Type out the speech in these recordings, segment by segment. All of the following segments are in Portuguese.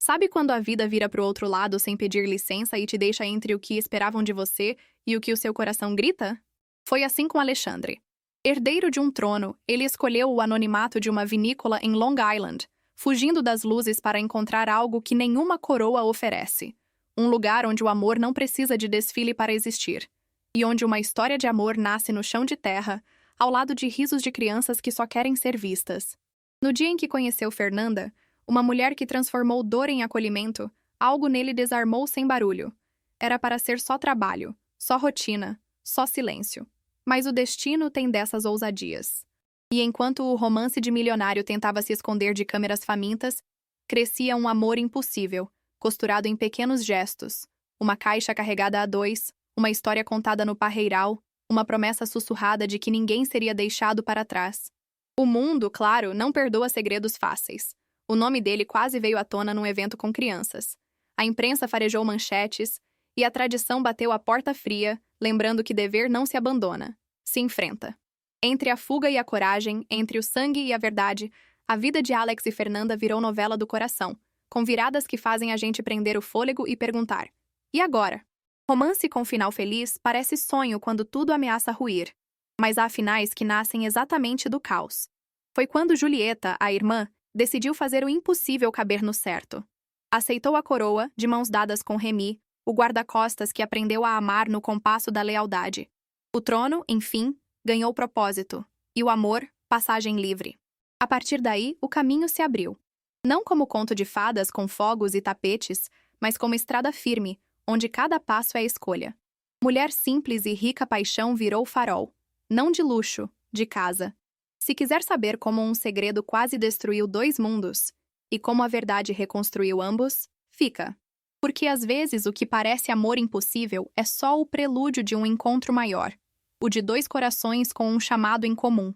Sabe quando a vida vira pro outro lado sem pedir licença e te deixa entre o que esperavam de você e o que o seu coração grita? Foi assim com Alexandre. Herdeiro de um trono, ele escolheu o anonimato de uma vinícola em Long Island, fugindo das luzes para encontrar algo que nenhuma coroa oferece. Um lugar onde o amor não precisa de desfile para existir. E onde uma história de amor nasce no chão de terra, ao lado de risos de crianças que só querem ser vistas. No dia em que conheceu Fernanda, uma mulher que transformou dor em acolhimento, algo nele desarmou sem barulho. Era para ser só trabalho, só rotina, só silêncio. Mas o destino tem dessas ousadias. E enquanto o romance de milionário tentava se esconder de câmeras famintas, crescia um amor impossível, costurado em pequenos gestos. Uma caixa carregada a dois, uma história contada no parreiral, uma promessa sussurrada de que ninguém seria deixado para trás. O mundo, claro, não perdoa segredos fáceis. O nome dele quase veio à tona num evento com crianças. A imprensa farejou manchetes, e a tradição bateu a porta fria, lembrando que dever não se abandona, se enfrenta. Entre a fuga e a coragem, entre o sangue e a verdade, a vida de Alex e Fernanda virou novela do coração, com viradas que fazem a gente prender o fôlego e perguntar: e agora? Romance com final feliz parece sonho quando tudo ameaça ruir, mas há finais que nascem exatamente do caos. Foi quando Julieta, a irmã, decidiu fazer o impossível caber no certo. Aceitou a coroa, de mãos dadas com Remy, o guarda-costas que aprendeu a amar no compasso da lealdade. O trono, enfim, ganhou propósito, e o amor, passagem livre. A partir daí, o caminho se abriu. Não como conto de fadas com fogos e tapetes, mas como estrada firme, onde cada passo é escolha. Mulher simples e rica paixão virou farol. Não de luxo, de casa. Se quiser saber como um segredo quase destruiu dois mundos, e como a verdade reconstruiu ambos, fica. Porque às vezes o que parece amor impossível é só o prelúdio de um encontro maior, o de dois corações com um chamado em comum.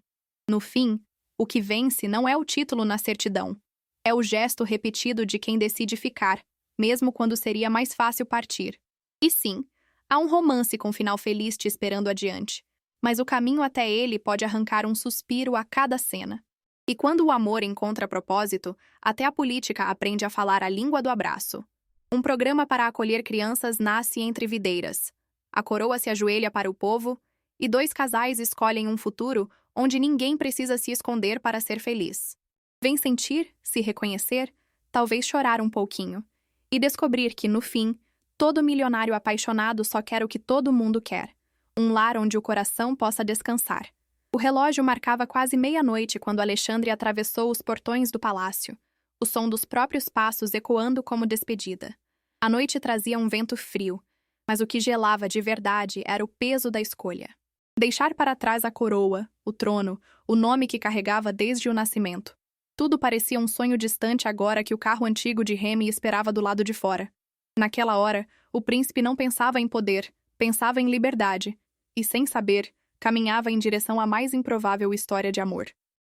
No fim, o que vence não é o título na certidão, é o gesto repetido de quem decide ficar, mesmo quando seria mais fácil partir. E sim, há um romance com final feliz te esperando adiante, mas o caminho até ele pode arrancar um suspiro a cada cena. E quando o amor encontra propósito, até a política aprende a falar a língua do abraço. Um programa para acolher crianças nasce entre videiras. A coroa se ajoelha para o povo, e dois casais escolhem um futuro onde ninguém precisa se esconder para ser feliz. Vem sentir, se reconhecer, talvez chorar um pouquinho, e descobrir que, no fim, todo milionário apaixonado só quer o que todo mundo quer. Um lar onde o coração possa descansar. O relógio marcava quase meia-noite quando Alexandre atravessou os portões do palácio, o som dos próprios passos ecoando como despedida. A noite trazia um vento frio, mas o que gelava de verdade era o peso da escolha. Deixar para trás a coroa, o trono, o nome que carregava desde o nascimento. Tudo parecia um sonho distante agora que o carro antigo de Remy esperava do lado de fora. Naquela hora, o príncipe não pensava em poder, pensava em liberdade, e, sem saber, caminhava em direção à mais improvável história de amor.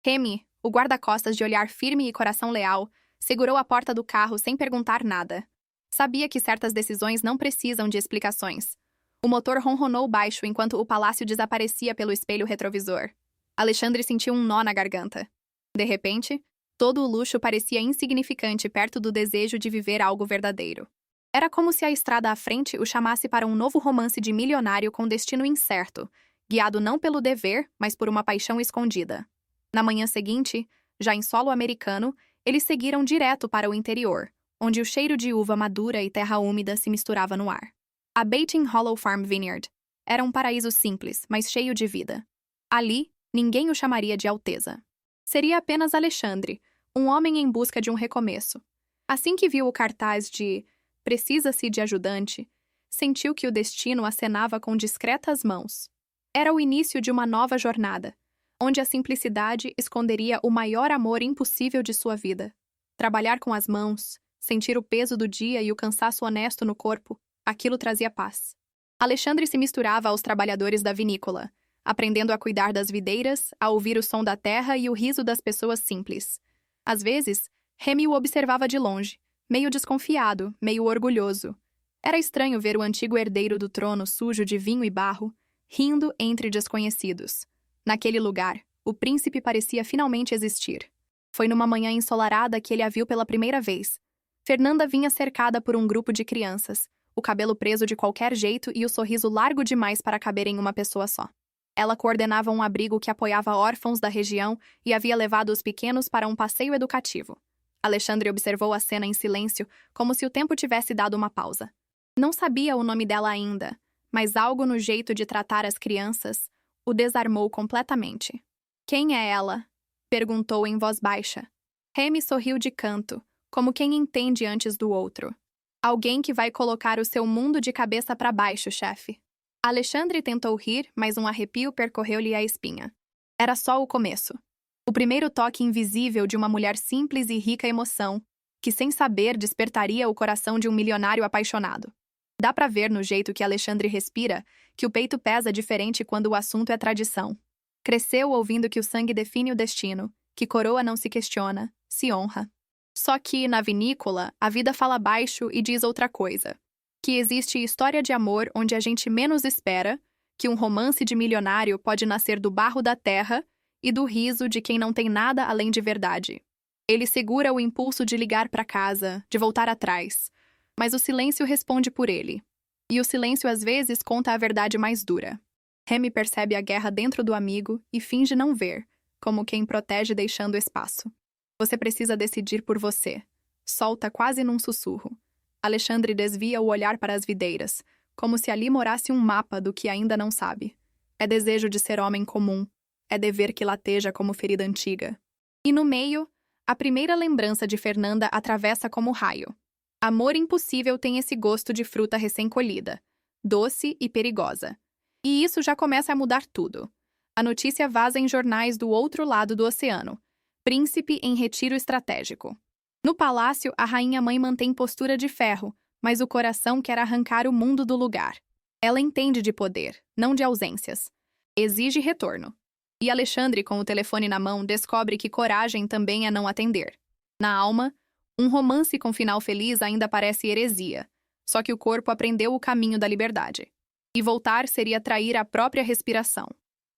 Remy, o guarda-costas de olhar firme e coração leal, segurou a porta do carro sem perguntar nada. Sabia que certas decisões não precisam de explicações. O motor ronronou baixo enquanto o palácio desaparecia pelo espelho retrovisor. Alexandre sentiu um nó na garganta. De repente, todo o luxo parecia insignificante perto do desejo de viver algo verdadeiro. Era como se a estrada à frente o chamasse para um novo romance de milionário com destino incerto, guiado não pelo dever, mas por uma paixão escondida. Na manhã seguinte, já em solo americano, eles seguiram direto para o interior, onde o cheiro de uva madura e terra úmida se misturava no ar. A Bating Hollow Farm Vineyard era um paraíso simples, mas cheio de vida. Ali, ninguém o chamaria de Alteza. Seria apenas Alexandre, um homem em busca de um recomeço. Assim que viu o cartaz de "Precisa-se de ajudante", sentiu que o destino acenava com discretas mãos. Era o início de uma nova jornada, onde a simplicidade esconderia o maior amor impossível de sua vida. Trabalhar com as mãos, sentir o peso do dia e o cansaço honesto no corpo, aquilo trazia paz. Alexandre se misturava aos trabalhadores da vinícola, aprendendo a cuidar das videiras, a ouvir o som da terra e o riso das pessoas simples. Às vezes, Remy o observava de longe, meio desconfiado, meio orgulhoso. Era estranho ver o antigo herdeiro do trono sujo de vinho e barro, rindo entre desconhecidos. Naquele lugar, o príncipe parecia finalmente existir. Foi numa manhã ensolarada que ele a viu pela primeira vez. Fernanda vinha cercada por um grupo de crianças, o cabelo preso de qualquer jeito e o sorriso largo demais para caber em uma pessoa só. Ela coordenava um abrigo que apoiava órfãos da região e havia levado os pequenos para um passeio educativo. Alexandre observou a cena em silêncio, como se o tempo tivesse dado uma pausa. Não sabia o nome dela ainda, mas algo no jeito de tratar as crianças o desarmou completamente. "Quem é ela?" perguntou em voz baixa. Remy sorriu de canto, como quem entende antes do outro. "Alguém que vai colocar o seu mundo de cabeça para baixo, chefe." Alexandre tentou rir, mas um arrepio percorreu-lhe a espinha. Era só o começo. O primeiro toque invisível de uma mulher simples e rica emoção, que sem saber despertaria o coração de um milionário apaixonado. Dá pra ver no jeito que Alexandre respira que o peito pesa diferente quando o assunto é tradição. Cresceu ouvindo que o sangue define o destino, que coroa não se questiona, se honra. Só que, na vinícola, a vida fala baixo e diz outra coisa. Que existe história de amor onde a gente menos espera, que um romance de milionário pode nascer do barro da terra e do riso de quem não tem nada além de verdade. Ele segura o impulso de ligar para casa, de voltar atrás, mas o silêncio responde por ele. E o silêncio às vezes conta a verdade mais dura. Remy percebe a guerra dentro do amigo e finge não ver, como quem protege deixando espaço. "Você precisa decidir por você." Solta quase num sussurro. Alexandre desvia o olhar para as videiras, como se ali morasse um mapa do que ainda não sabe. É desejo de ser homem comum. É dever que lateja como ferida antiga. E no meio, a primeira lembrança de Fernanda atravessa como raio. Amor impossível tem esse gosto de fruta recém-colhida, doce e perigosa. E isso já começa a mudar tudo. A notícia vaza em jornais do outro lado do oceano. Príncipe em retiro estratégico. No palácio, a rainha-mãe mantém postura de ferro, mas o coração quer arrancar o mundo do lugar. Ela entende de poder, não de ausências. Exige retorno. E Alexandre, com o telefone na mão, descobre que coragem também é não atender. Na alma, um romance com final feliz ainda parece heresia, só que o corpo aprendeu o caminho da liberdade. E voltar seria trair a própria respiração.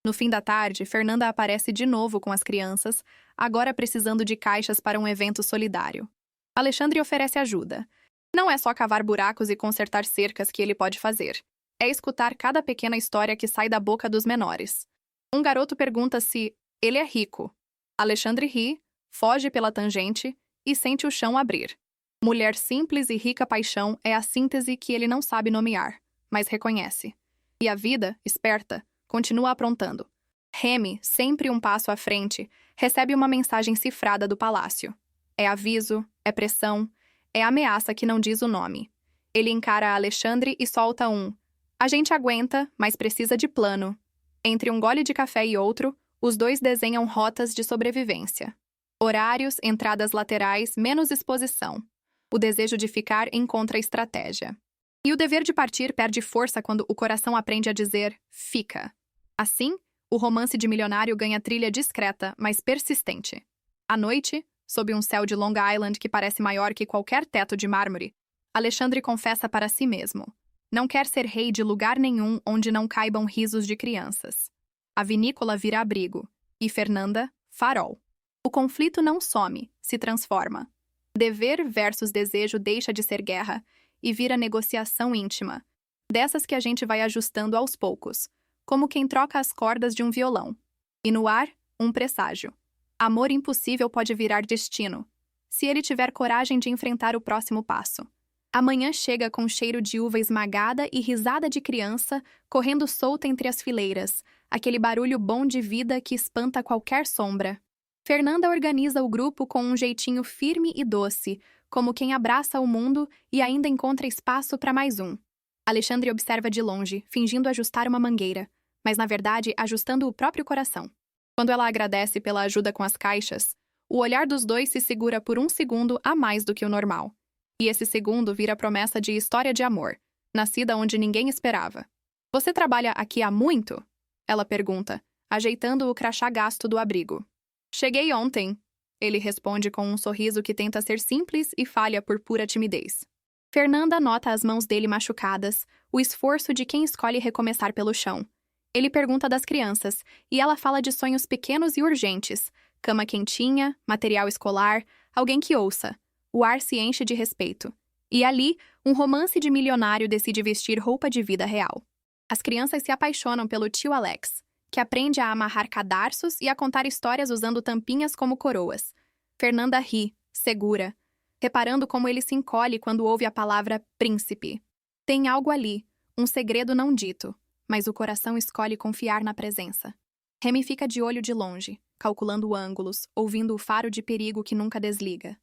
No fim da tarde, Fernanda aparece de novo com as crianças, agora precisando de caixas para um evento solidário. Alexandre oferece ajuda. Não é só cavar buracos e consertar cercas que ele pode fazer. É escutar cada pequena história que sai da boca dos menores. Um garoto pergunta se ele é rico. Alexandre ri, foge pela tangente e sente o chão abrir. Mulher simples e rica paixão é a síntese que ele não sabe nomear, mas reconhece. E a vida, esperta, continua aprontando. Remy, sempre um passo à frente, recebe uma mensagem cifrada do palácio. É aviso, é pressão, é ameaça que não diz o nome. Ele encara Alexandre e solta um: "A gente aguenta, mas precisa de plano." Entre um gole de café e outro, os dois desenham rotas de sobrevivência. Horários, entradas laterais, menos exposição. O desejo de ficar encontra estratégia. E o dever de partir perde força quando o coração aprende a dizer "fica." Assim, o romance de milionário ganha trilha discreta, mas persistente. À noite, sob um céu de Long Island que parece maior que qualquer teto de mármore, Alexandre confessa para si mesmo: não quer ser rei de lugar nenhum onde não caibam risos de crianças. A vinícola vira abrigo, e Fernanda, farol. O conflito não some, se transforma. Dever versus desejo deixa de ser guerra e vira negociação íntima, dessas que a gente vai ajustando aos poucos, como quem troca as cordas de um violão. E no ar, um presságio. Amor impossível pode virar destino, se ele tiver coragem de enfrentar o próximo passo. Amanhã chega com cheiro de uva esmagada e risada de criança correndo solta entre as fileiras, aquele barulho bom de vida que espanta qualquer sombra. Fernanda organiza o grupo com um jeitinho firme e doce, como quem abraça o mundo e ainda encontra espaço para mais um. Alexandre observa de longe, fingindo ajustar uma mangueira, mas na verdade ajustando o próprio coração. Quando ela agradece pela ajuda com as caixas, o olhar dos dois se segura por um segundo a mais do que o normal. E esse segundo vira promessa de história de amor, nascida onde ninguém esperava. "Você trabalha aqui há muito?" ela pergunta, ajeitando o crachá gasto do abrigo. "Cheguei ontem." Ele responde com um sorriso que tenta ser simples e falha por pura timidez. Fernanda nota as mãos dele machucadas, o esforço de quem escolhe recomeçar pelo chão. Ele pergunta das crianças, e ela fala de sonhos pequenos e urgentes: cama quentinha, material escolar, alguém que ouça. O ar se enche de respeito. E ali, um romance de milionário decide vestir roupa de vida real. As crianças se apaixonam pelo tio Alex, que aprende a amarrar cadarços e a contar histórias usando tampinhas como coroas. Fernanda ri, segura, reparando como ele se encolhe quando ouve a palavra príncipe. Tem algo ali, um segredo não dito, mas o coração escolhe confiar na presença. Remy fica de olho de longe, calculando ângulos, ouvindo o faro de perigo que nunca desliga.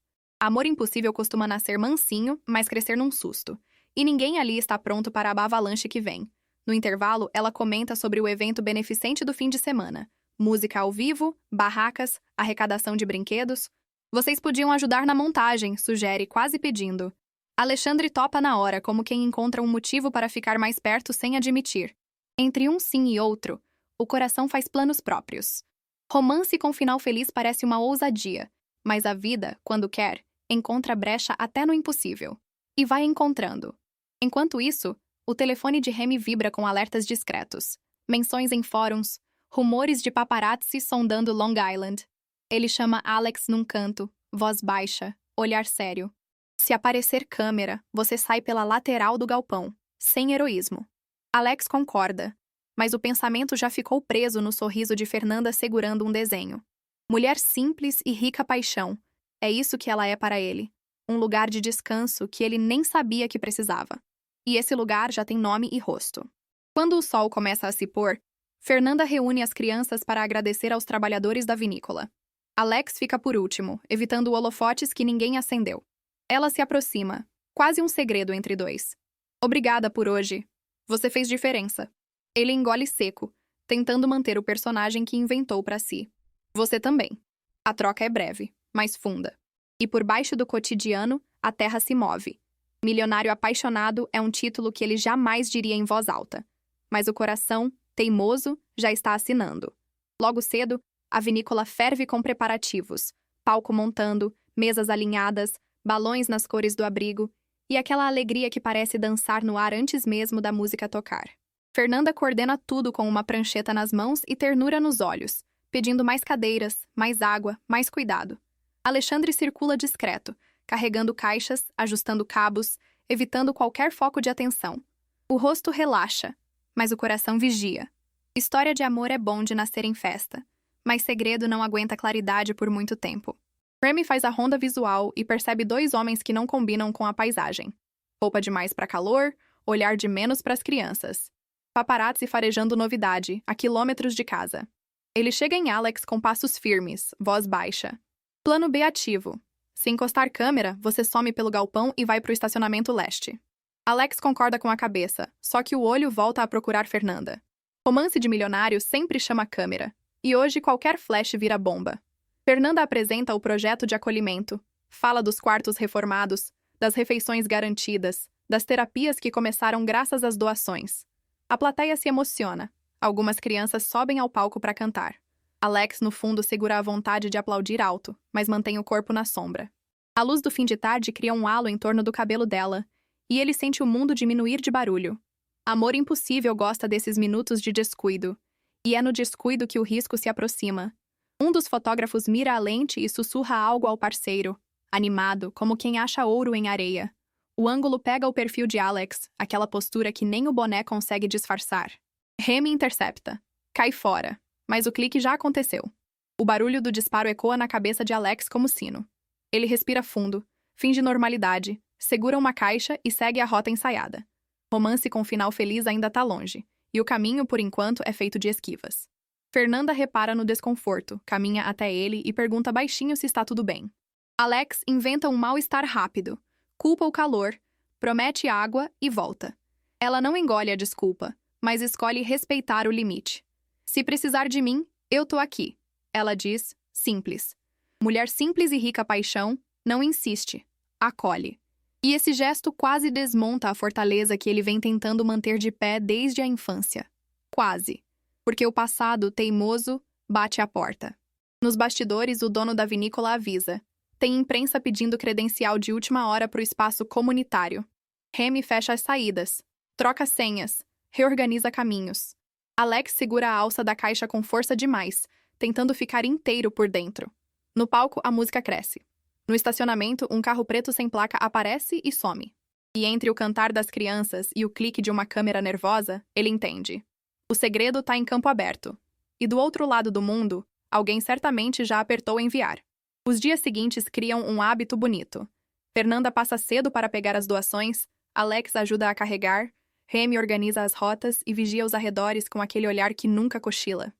Amor impossível costuma nascer mansinho, mas crescer num susto. E ninguém ali está pronto para a avalanche que vem. No intervalo, ela comenta sobre o evento beneficente do fim de semana. Música ao vivo, barracas, arrecadação de brinquedos. Vocês podiam ajudar na montagem, sugere, quase pedindo. Alexandre topa na hora, como quem encontra um motivo para ficar mais perto sem admitir. Entre um sim e outro, o coração faz planos próprios. Romance com final feliz parece uma ousadia, mas a vida, quando quer, encontra brecha até no impossível. E vai encontrando. Enquanto isso, o telefone de Remy vibra com alertas discretos. Menções em fóruns, rumores de paparazzi sondando Long Island. Ele chama Alex num canto, voz baixa, olhar sério. Se aparecer câmera, você sai pela lateral do galpão, sem heroísmo. Alex concorda, mas o pensamento já ficou preso no sorriso de Fernanda segurando um desenho. Mulher simples e rica paixão. É isso que ela é para ele. Um lugar de descanso que ele nem sabia que precisava. E esse lugar já tem nome e rosto. Quando o sol começa a se pôr, Fernanda reúne as crianças para agradecer aos trabalhadores da vinícola. Alex fica por último, evitando holofotes que ninguém acendeu. Ela se aproxima, quase um segredo entre dois. Obrigada por hoje. Você fez diferença. Ele engole seco, tentando manter o personagem que inventou para si. Você também. A troca é breve, mas funda. E por baixo do cotidiano, a terra se move. Milionário apaixonado é um título que ele jamais diria em voz alta. Mas o coração, teimoso, já está assinando. Logo cedo, a vinícola ferve com preparativos. Palco montando, mesas alinhadas, balões nas cores do abrigo e aquela alegria que parece dançar no ar antes mesmo da música tocar. Fernanda coordena tudo com uma prancheta nas mãos e ternura nos olhos, pedindo mais cadeiras, mais água, mais cuidado. Alexandre circula discreto, carregando caixas, ajustando cabos, evitando qualquer foco de atenção. O rosto relaxa, mas o coração vigia. História de amor é bom de nascer em festa, mas segredo não aguenta claridade por muito tempo. Remy faz a ronda visual e percebe dois homens que não combinam com a paisagem. Roupa demais para calor, olhar de menos para as crianças. Paparazzi farejando novidade, a quilômetros de casa. Ele chega em Alex com passos firmes, voz baixa. Plano B ativo. Se encostar câmera, você some pelo galpão e vai para o estacionamento leste. Alex concorda com a cabeça, só que o olho volta a procurar Fernanda. Romance de milionário sempre chama câmera, e hoje qualquer flash vira bomba. Fernanda apresenta o projeto de acolhimento, fala dos quartos reformados, das refeições garantidas, das terapias que começaram graças às doações. A plateia se emociona. Algumas crianças sobem ao palco para cantar. Alex, no fundo, segura a vontade de aplaudir alto, mas mantém o corpo na sombra. A luz do fim de tarde cria um halo em torno do cabelo dela, e ele sente o mundo diminuir de barulho. Amor impossível gosta desses minutos de descuido, e é no descuido que o risco se aproxima. Um dos fotógrafos mira a lente e sussurra algo ao parceiro, animado, como quem acha ouro em areia. O ângulo pega o perfil de Alex, aquela postura que nem o boné consegue disfarçar. Remy intercepta. Cai fora. Mas o clique já aconteceu. O barulho do disparo ecoa na cabeça de Alex como sino. Ele respira fundo, finge normalidade, segura uma caixa e segue a rota ensaiada. Romance com final feliz ainda tá longe, e o caminho, por enquanto, é feito de esquivas. Fernanda repara no desconforto, caminha até ele e pergunta baixinho se está tudo bem. Alex inventa um mal-estar rápido, culpa o calor, promete água e volta. Ela não engole a desculpa, mas escolhe respeitar o limite. Se precisar de mim, eu tô aqui. Ela diz, simples. Mulher simples e rica paixão, não insiste, acolhe. E esse gesto quase desmonta a fortaleza que ele vem tentando manter de pé desde a infância. Quase. Porque o passado, teimoso, bate à porta. Nos bastidores, o dono da vinícola avisa. Tem imprensa pedindo credencial de última hora para o espaço comunitário. Remy fecha as saídas, troca senhas, reorganiza caminhos. Alex segura a alça da caixa com força demais, tentando ficar inteiro por dentro. No palco, a música cresce. No estacionamento, um carro preto sem placa aparece e some. E entre o cantar das crianças e o clique de uma câmera nervosa, ele entende. O segredo está em campo aberto. E do outro lado do mundo, alguém certamente já apertou enviar. Os dias seguintes criam um hábito bonito. Fernanda passa cedo para pegar as doações, Alex ajuda a carregar, Remy organiza as rotas e vigia os arredores com aquele olhar que nunca cochila.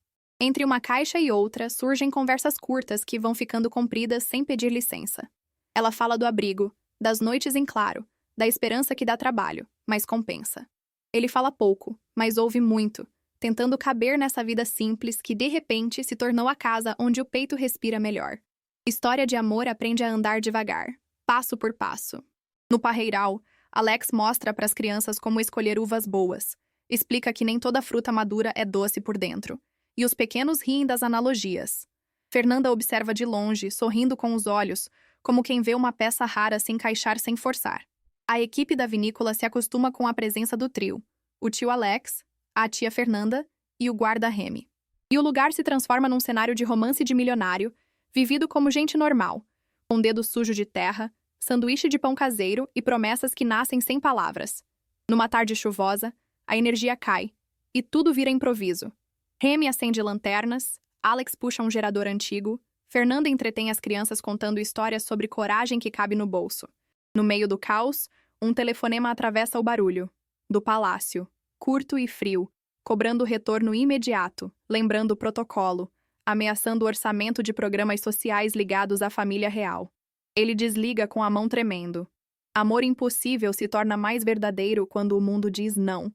Entre uma caixa e outra, surgem conversas curtas que vão ficando compridas sem pedir licença. Ela fala do abrigo, das noites em claro, da esperança que dá trabalho, mas compensa. Ele fala pouco, mas ouve muito, tentando caber nessa vida simples que de repente se tornou a casa onde o peito respira melhor. História de amor aprende a andar devagar, passo por passo. No parreiral, Alex mostra para as crianças como escolher uvas boas. Explica que nem toda fruta madura é doce por dentro. E os pequenos riem das analogias. Fernanda observa de longe, sorrindo com os olhos, como quem vê uma peça rara se encaixar sem forçar. A equipe da vinícola se acostuma com a presença do trio. O tio Alex, a tia Fernanda e o guarda Remy. E o lugar se transforma num cenário de romance de milionário, vivido como gente normal, com dedo sujo de terra, sanduíche de pão caseiro e promessas que nascem sem palavras. Numa tarde chuvosa, a energia cai, e tudo vira improviso. Remy acende lanternas, Alex puxa um gerador antigo, Fernanda entretém as crianças contando histórias sobre coragem que cabe no bolso. No meio do caos, um telefonema atravessa o barulho. Do palácio, curto e frio, cobrando retorno imediato, lembrando o protocolo, ameaçando o orçamento de programas sociais ligados à família real. Ele desliga com a mão tremendo. Amor impossível se torna mais verdadeiro quando o mundo diz não.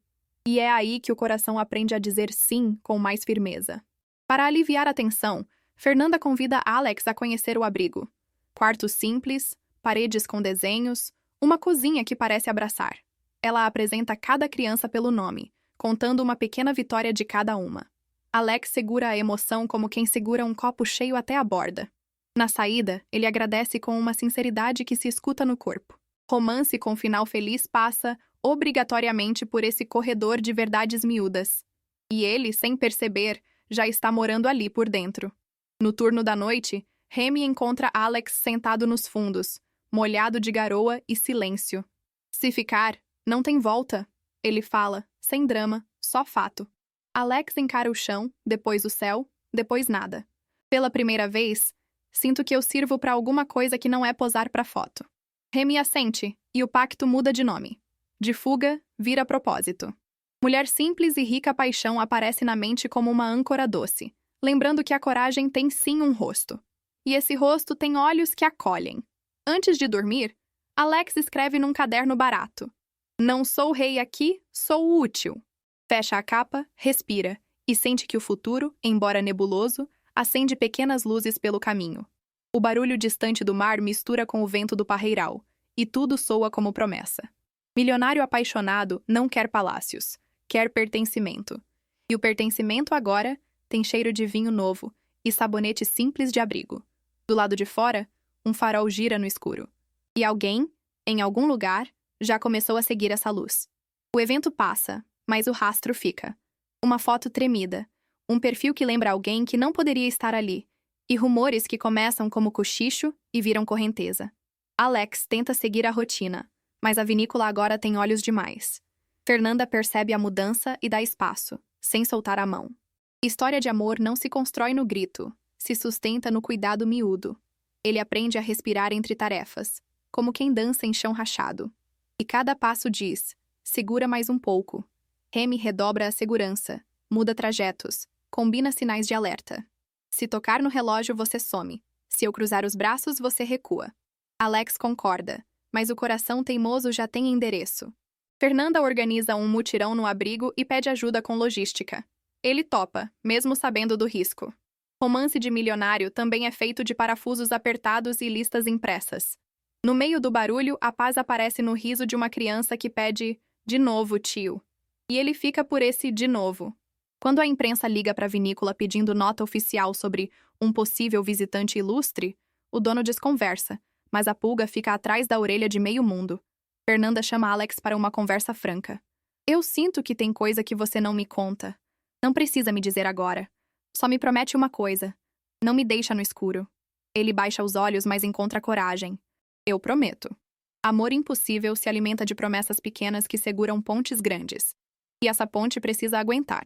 E é aí que o coração aprende a dizer sim com mais firmeza. Para aliviar a tensão, Fernanda convida Alex a conhecer o abrigo. Quarto simples, paredes com desenhos, uma cozinha que parece abraçar. Ela apresenta cada criança pelo nome, contando uma pequena vitória de cada uma. Alex segura a emoção como quem segura um copo cheio até a borda. Na saída, ele agradece com uma sinceridade que se escuta no corpo. Romance com final feliz passa, obrigatoriamente, por esse corredor de verdades miúdas. E ele, sem perceber, já está morando ali por dentro. No turno da noite, Remy encontra Alex sentado nos fundos, molhado de garoa e silêncio. Se ficar, não tem volta, ele fala, sem drama, só fato. Alex encara o chão, depois o céu, depois nada. Pela primeira vez, sinto que eu sirvo para alguma coisa que não é posar para foto. Remy assente, e o pacto muda de nome. De fuga, vira propósito. Mulher simples e rica paixão aparece na mente como uma âncora doce, lembrando que a coragem tem sim um rosto. E esse rosto tem olhos que acolhem. Antes de dormir, Alex escreve num caderno barato. Não sou rei aqui, sou útil. Fecha a capa, respira, e sente que o futuro, embora nebuloso, acende pequenas luzes pelo caminho. O barulho distante do mar mistura com o vento do parreiral, e tudo soa como promessa. Milionário apaixonado não quer palácios, quer pertencimento. E o pertencimento agora tem cheiro de vinho novo e sabonete simples de abrigo. Do lado de fora, um farol gira no escuro. E alguém, em algum lugar, já começou a seguir essa luz. O evento passa, mas o rastro fica. Uma foto tremida, um perfil que lembra alguém que não poderia estar ali, e rumores que começam como cochicho e viram correnteza. Alex tenta seguir a rotina, mas a vinícola agora tem olhos demais. Fernanda percebe a mudança e dá espaço, sem soltar a mão. História de amor não se constrói no grito, se sustenta no cuidado miúdo. Ele aprende a respirar entre tarefas, como quem dança em chão rachado. E cada passo diz, segura mais um pouco. Remy redobra a segurança, muda trajetos, combina sinais de alerta. Se tocar no relógio, você some. Se eu cruzar os braços, você recua. Alex concorda, mas o coração teimoso já tem endereço. Fernanda organiza um mutirão no abrigo e pede ajuda com logística. Ele topa, mesmo sabendo do risco. Romance de milionário também é feito de parafusos apertados e listas impressas. No meio do barulho, a paz aparece no riso de uma criança que pede "de novo, tio". E ele fica por esse "de novo". Quando a imprensa liga para a vinícola pedindo nota oficial sobre um possível visitante ilustre, o dono desconversa, mas a pulga fica atrás da orelha de meio mundo. Fernanda chama Alex para uma conversa franca. Eu sinto que tem coisa que você não me conta. Não precisa me dizer agora. Só me promete uma coisa. Não me deixa no escuro. Ele baixa os olhos, mas encontra coragem. Eu prometo. Amor impossível se alimenta de promessas pequenas que seguram pontes grandes. E essa ponte precisa aguentar.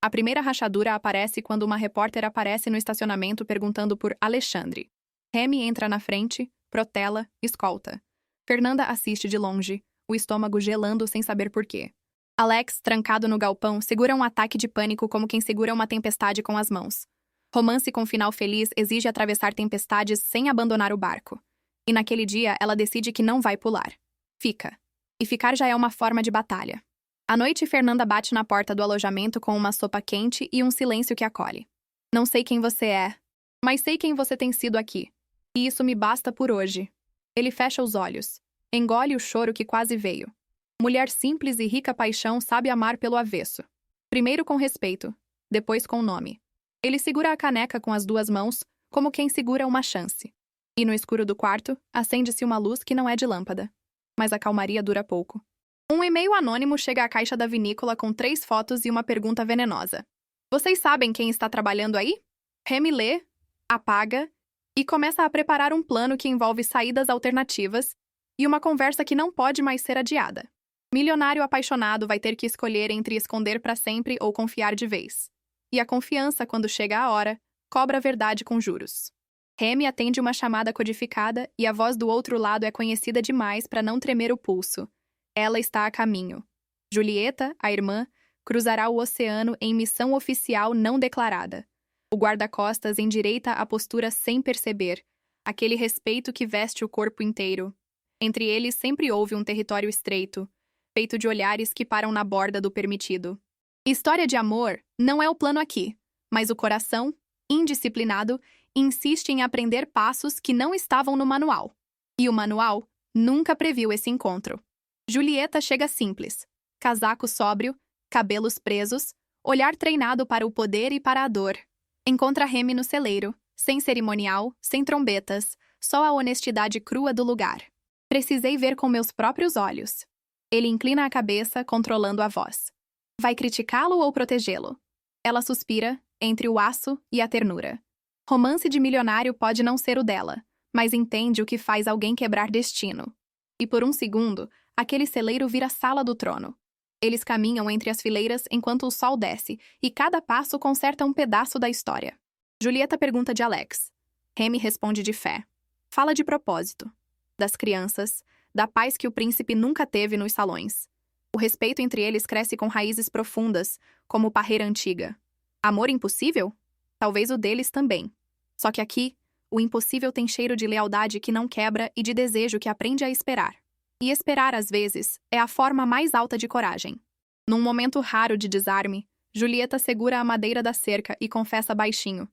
A primeira rachadura aparece quando uma repórter aparece no estacionamento perguntando por Alexandre. Remy entra na frente, protela, escolta. Fernanda assiste de longe, o estômago gelando sem saber por quê. Alex, trancado no galpão, segura um ataque de pânico como quem segura uma tempestade com as mãos. Romance com final feliz exige atravessar tempestades sem abandonar o barco. E naquele dia, ela decide que não vai pular. Fica. E ficar já é uma forma de batalha. À noite, Fernanda bate na porta do alojamento com uma sopa quente e um silêncio que acolhe. Não sei quem você é, mas sei quem você tem sido aqui. E isso me basta por hoje. Ele fecha os olhos. Engole o choro que quase veio. Mulher simples e rica paixão sabe amar pelo avesso. Primeiro com respeito, depois com nome. Ele segura a caneca com as duas mãos, como quem segura uma chance. E no escuro do quarto, acende-se uma luz que não é de lâmpada. Mas a calmaria dura pouco. Um e-mail anônimo chega à caixa da vinícola com 3 fotos e uma pergunta venenosa. Vocês sabem quem está trabalhando aí? Remy lê, apaga e começa a preparar um plano que envolve saídas alternativas e uma conversa que não pode mais ser adiada. Milionário apaixonado vai ter que escolher entre esconder para sempre ou confiar de vez. E a confiança, quando chega a hora, cobra a verdade com juros. Remy atende uma chamada codificada e a voz do outro lado é conhecida demais para não tremer o pulso. Ela está a caminho. Julieta, a irmã, cruzará o oceano em missão oficial não declarada. O guarda-costas endireita a postura sem perceber, aquele respeito que veste o corpo inteiro. Entre eles sempre houve um território estreito, feito de olhares que param na borda do permitido. História de amor não é o plano aqui, mas o coração, indisciplinado, insiste em aprender passos que não estavam no manual. E o manual nunca previu esse encontro. Julieta chega simples, casaco sóbrio, cabelos presos, olhar treinado para o poder e para a dor. Encontra Remy no celeiro, sem cerimonial, sem trombetas, só a honestidade crua do lugar. Precisei ver com meus próprios olhos. Ele inclina a cabeça, controlando a voz. Vai criticá-lo ou protegê-lo? Ela suspira, entre o aço e a ternura. Romance de milionário pode não ser o dela, mas entende o que faz alguém quebrar destino. E por um segundo, aquele celeiro vira sala do trono. Eles caminham entre as fileiras enquanto o sol desce, e cada passo conserta um pedaço da história. Julieta pergunta de Alex. Remy responde de fé. Fala de propósito. Das crianças, da paz que o príncipe nunca teve nos salões. O respeito entre eles cresce com raízes profundas, como parreira antiga. Amor impossível? Talvez o deles também. Só que aqui, o impossível tem cheiro de lealdade que não quebra e de desejo que aprende a esperar. E esperar, às vezes, é a forma mais alta de coragem. Num momento raro de desarme, Julieta segura a madeira da cerca e confessa baixinho.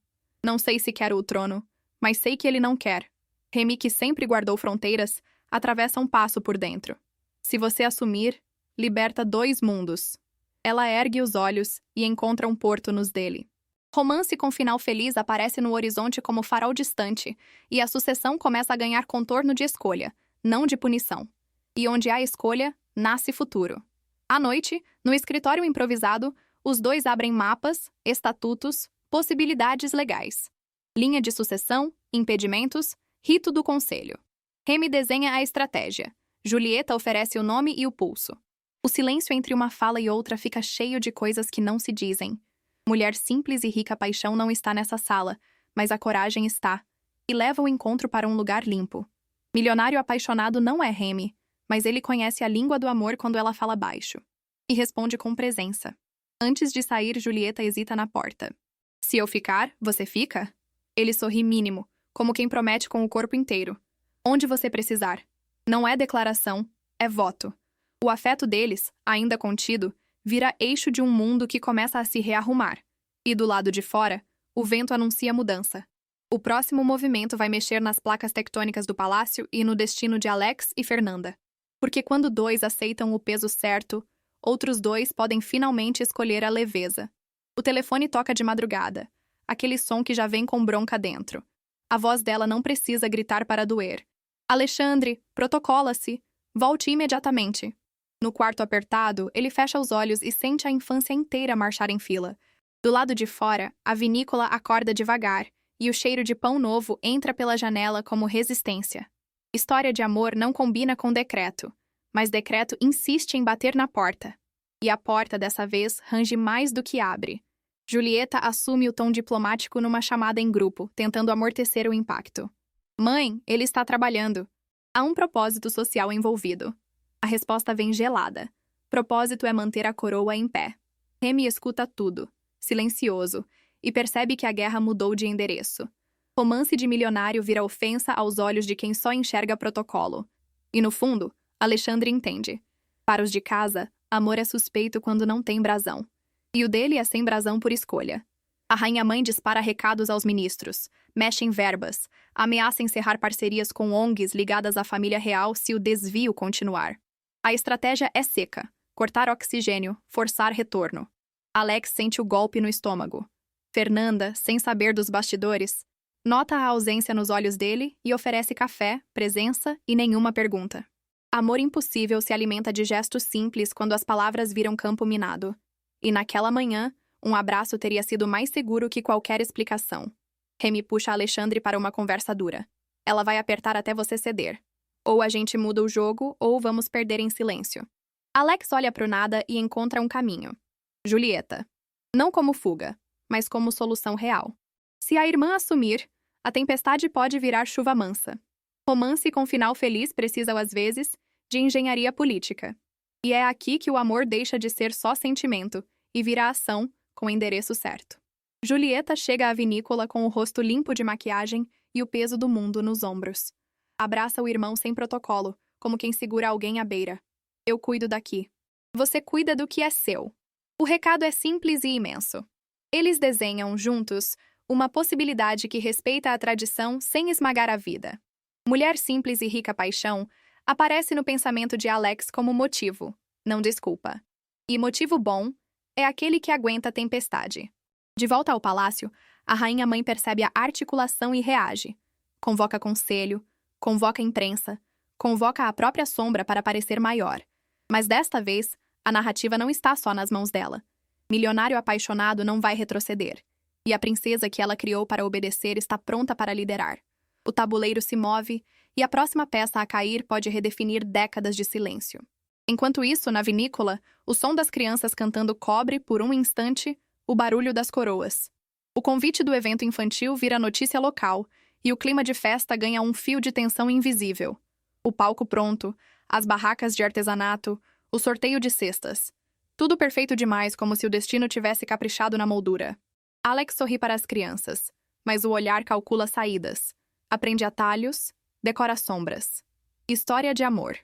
Não sei se quero o trono, mas sei que ele não quer. Remy, que sempre guardou fronteiras, atravessa um passo por dentro. Se você assumir, liberta 2 mundos. Ela ergue os olhos e encontra um porto nos dele. Romance com final feliz aparece no horizonte como farol distante, e a sucessão começa a ganhar contorno de escolha, não de punição. E onde há escolha, nasce futuro. À noite, no escritório improvisado, os 2 abrem mapas, estatutos, possibilidades legais. Linha de sucessão, impedimentos, rito do conselho. Remy desenha a estratégia. Julieta oferece o nome e o pulso. O silêncio entre uma fala e outra fica cheio de coisas que não se dizem. Mulher simples e rica paixão não está nessa sala, mas a coragem está, e leva o encontro para um lugar limpo. Milionário apaixonado não é Remy, mas ele conhece a língua do amor quando ela fala baixo. E responde com presença. Antes de sair, Julieta hesita na porta. Se eu ficar, você fica? Ele sorri mínimo, como quem promete com o corpo inteiro. Onde você precisar. Não é declaração, é voto. O afeto deles, ainda contido, vira eixo de um mundo que começa a se rearrumar. E do lado de fora, o vento anuncia mudança. O próximo movimento vai mexer nas placas tectônicas do palácio e no destino de Alex e Fernanda. Porque quando 2 aceitam o peso certo, outros 2 podem finalmente escolher a leveza. O telefone toca de madrugada, aquele som que já vem com bronca dentro. A voz dela não precisa gritar para doer. Alexandre, protocola-se. Volte imediatamente. No quarto apertado, ele fecha os olhos e sente a infância inteira marchar em fila. Do lado de fora, a vinícola acorda devagar, e o cheiro de pão novo entra pela janela como resistência. História de amor não combina com decreto, mas decreto insiste em bater na porta. E a porta, dessa vez, range mais do que abre. Julieta assume o tom diplomático numa chamada em grupo, tentando amortecer o impacto. Mãe, ele está trabalhando. Há um propósito social envolvido. A resposta vem gelada. Propósito é manter a coroa em pé. Remy escuta tudo, silencioso, e percebe que a guerra mudou de endereço. Romance de milionário vira ofensa aos olhos de quem só enxerga protocolo. E no fundo, Alexandre entende. Para os de casa, amor é suspeito quando não tem brasão. E o dele é sem brasão por escolha. A rainha-mãe dispara recados aos ministros, mexe em verbas, ameaça encerrar parcerias com ONGs ligadas à família real se o desvio continuar. A estratégia é seca: cortar oxigênio, forçar retorno. Alex sente o golpe no estômago. Fernanda, sem saber dos bastidores, nota a ausência nos olhos dele e oferece café, presença e nenhuma pergunta. Amor impossível se alimenta de gestos simples quando as palavras viram campo minado. E naquela manhã, um abraço teria sido mais seguro que qualquer explicação. Remy puxa Alexandre para uma conversa dura. Ela vai apertar até você ceder. Ou a gente muda o jogo, ou vamos perder em silêncio. Alex olha pro nada e encontra um caminho. Julieta. Não como fuga, mas como solução real. Se a irmã assumir, a tempestade pode virar chuva mansa. Romance com final feliz precisa, às vezes, de engenharia política. E é aqui que o amor deixa de ser só sentimento e vira ação com o endereço certo. Julieta chega à vinícola com o rosto limpo de maquiagem e o peso do mundo nos ombros. Abraça o irmão sem protocolo, como quem segura alguém à beira. Eu cuido daqui. Você cuida do que é seu. O recado é simples e imenso. Eles desenham, juntos, uma possibilidade que respeita a tradição sem esmagar a vida. Mulher simples e rica paixão aparece no pensamento de Alex como motivo, não desculpa. E motivo bom é aquele que aguenta a tempestade. De volta ao palácio, a rainha-mãe percebe a articulação e reage. Convoca conselho, convoca imprensa, convoca a própria sombra para parecer maior. Mas desta vez, a narrativa não está só nas mãos dela. Milionário apaixonado não vai retroceder. E a princesa que ela criou para obedecer está pronta para liderar. O tabuleiro se move e a próxima peça a cair pode redefinir décadas de silêncio. Enquanto isso, na vinícola, o som das crianças cantando cobre, por um instante, o barulho das coroas. O convite do evento infantil vira notícia local e o clima de festa ganha um fio de tensão invisível. O palco pronto, as barracas de artesanato, o sorteio de cestas. Tudo perfeito demais, como se o destino tivesse caprichado na moldura. Alex sorri para as crianças, mas o olhar calcula saídas. Aprende atalhos, decora sombras. História de amor.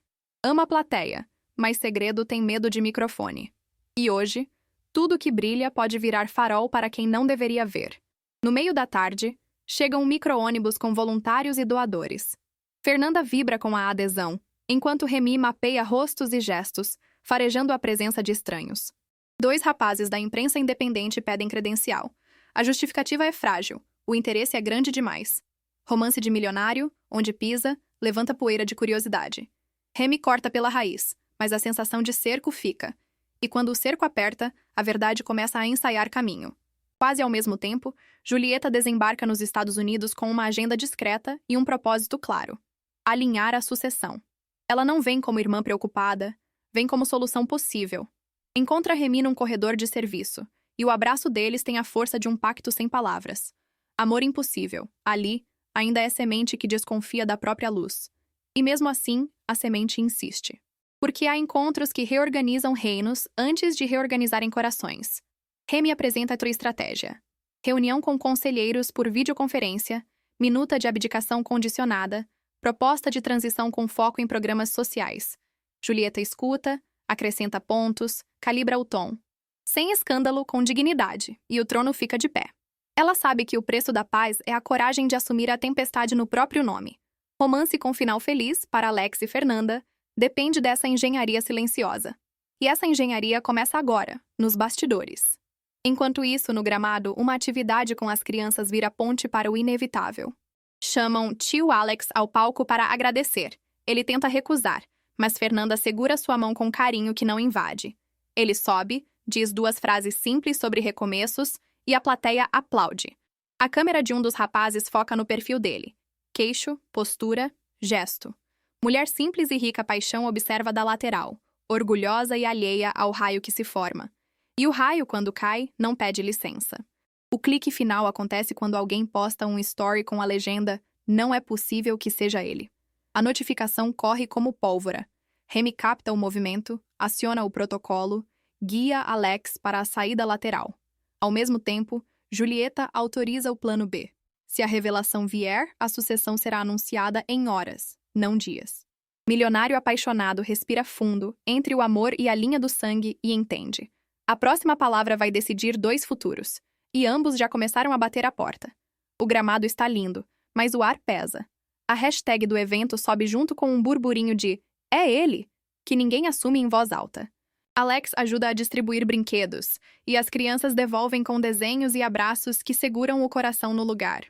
Ama a plateia, mas segredo tem medo de microfone. E hoje, tudo que brilha pode virar farol para quem não deveria ver. No meio da tarde, chega um micro-ônibus com voluntários e doadores. Fernanda vibra com a adesão, enquanto Remy mapeia rostos e gestos, farejando a presença de estranhos. 2 rapazes da imprensa independente pedem credencial. A justificativa é frágil, o interesse é grande demais. Romance de milionário, onde pisa, levanta poeira de curiosidade. Remy corta pela raiz, mas a sensação de cerco fica. E quando o cerco aperta, a verdade começa a ensaiar caminho. Quase ao mesmo tempo, Julieta desembarca nos Estados Unidos com uma agenda discreta e um propósito claro: alinhar a sucessão. Ela não vem como irmã preocupada, vem como solução possível. Encontra Remy num corredor de serviço, e o abraço deles tem a força de um pacto sem palavras. Amor impossível, ali, ainda é semente que desconfia da própria luz. E mesmo assim, a semente insiste. Porque há encontros que reorganizam reinos antes de reorganizarem corações. Remy apresenta a sua estratégia. Reunião com conselheiros por videoconferência, minuta de abdicação condicionada, proposta de transição com foco em programas sociais. Julieta escuta, acrescenta pontos, calibra o tom. Sem escândalo, com dignidade, e o trono fica de pé. Ela sabe que o preço da paz é a coragem de assumir a tempestade no próprio nome. Romance com final feliz, para Alex e Fernanda, depende dessa engenharia silenciosa. E essa engenharia começa agora, nos bastidores. Enquanto isso, no gramado, uma atividade com as crianças vira ponte para o inevitável. Chamam tio Alex ao palco para agradecer. Ele tenta recusar, mas Fernanda segura sua mão com carinho que não invade. Ele sobe, diz 2 frases simples sobre recomeços e a plateia aplaude. A câmera de um dos rapazes foca no perfil dele. Queixo, postura, gesto. Mulher simples e rica paixão observa da lateral, orgulhosa e alheia ao raio que se forma. E o raio, quando cai, não pede licença. O clique final acontece quando alguém posta um story com a legenda "Não é possível que seja ele". A notificação corre como pólvora. Remy capta o movimento, aciona o protocolo, guia Alex para a saída lateral. Ao mesmo tempo, Julieta autoriza o plano B. Se a revelação vier, a sucessão será anunciada em horas, não dias. Milionário apaixonado respira fundo entre o amor e a linha do sangue e entende. A próxima palavra vai decidir dois futuros, e ambos já começaram a bater a porta. O gramado está lindo, mas o ar pesa. A hashtag do evento sobe junto com um burburinho de "É ele!", que ninguém assume em voz alta. Alex ajuda a distribuir brinquedos, e as crianças devolvem com desenhos e abraços que seguram o coração no lugar.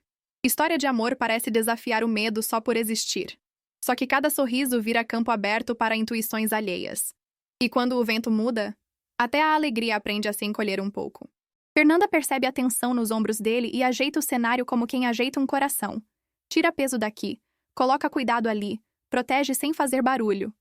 História de amor parece desafiar o medo só por existir. Só que cada sorriso vira campo aberto para intuições alheias. E quando o vento muda, até a alegria aprende a se encolher um pouco. Fernanda percebe a tensão nos ombros dele e ajeita o cenário como quem ajeita um coração. Tira peso daqui, coloca cuidado ali, protege sem fazer barulho.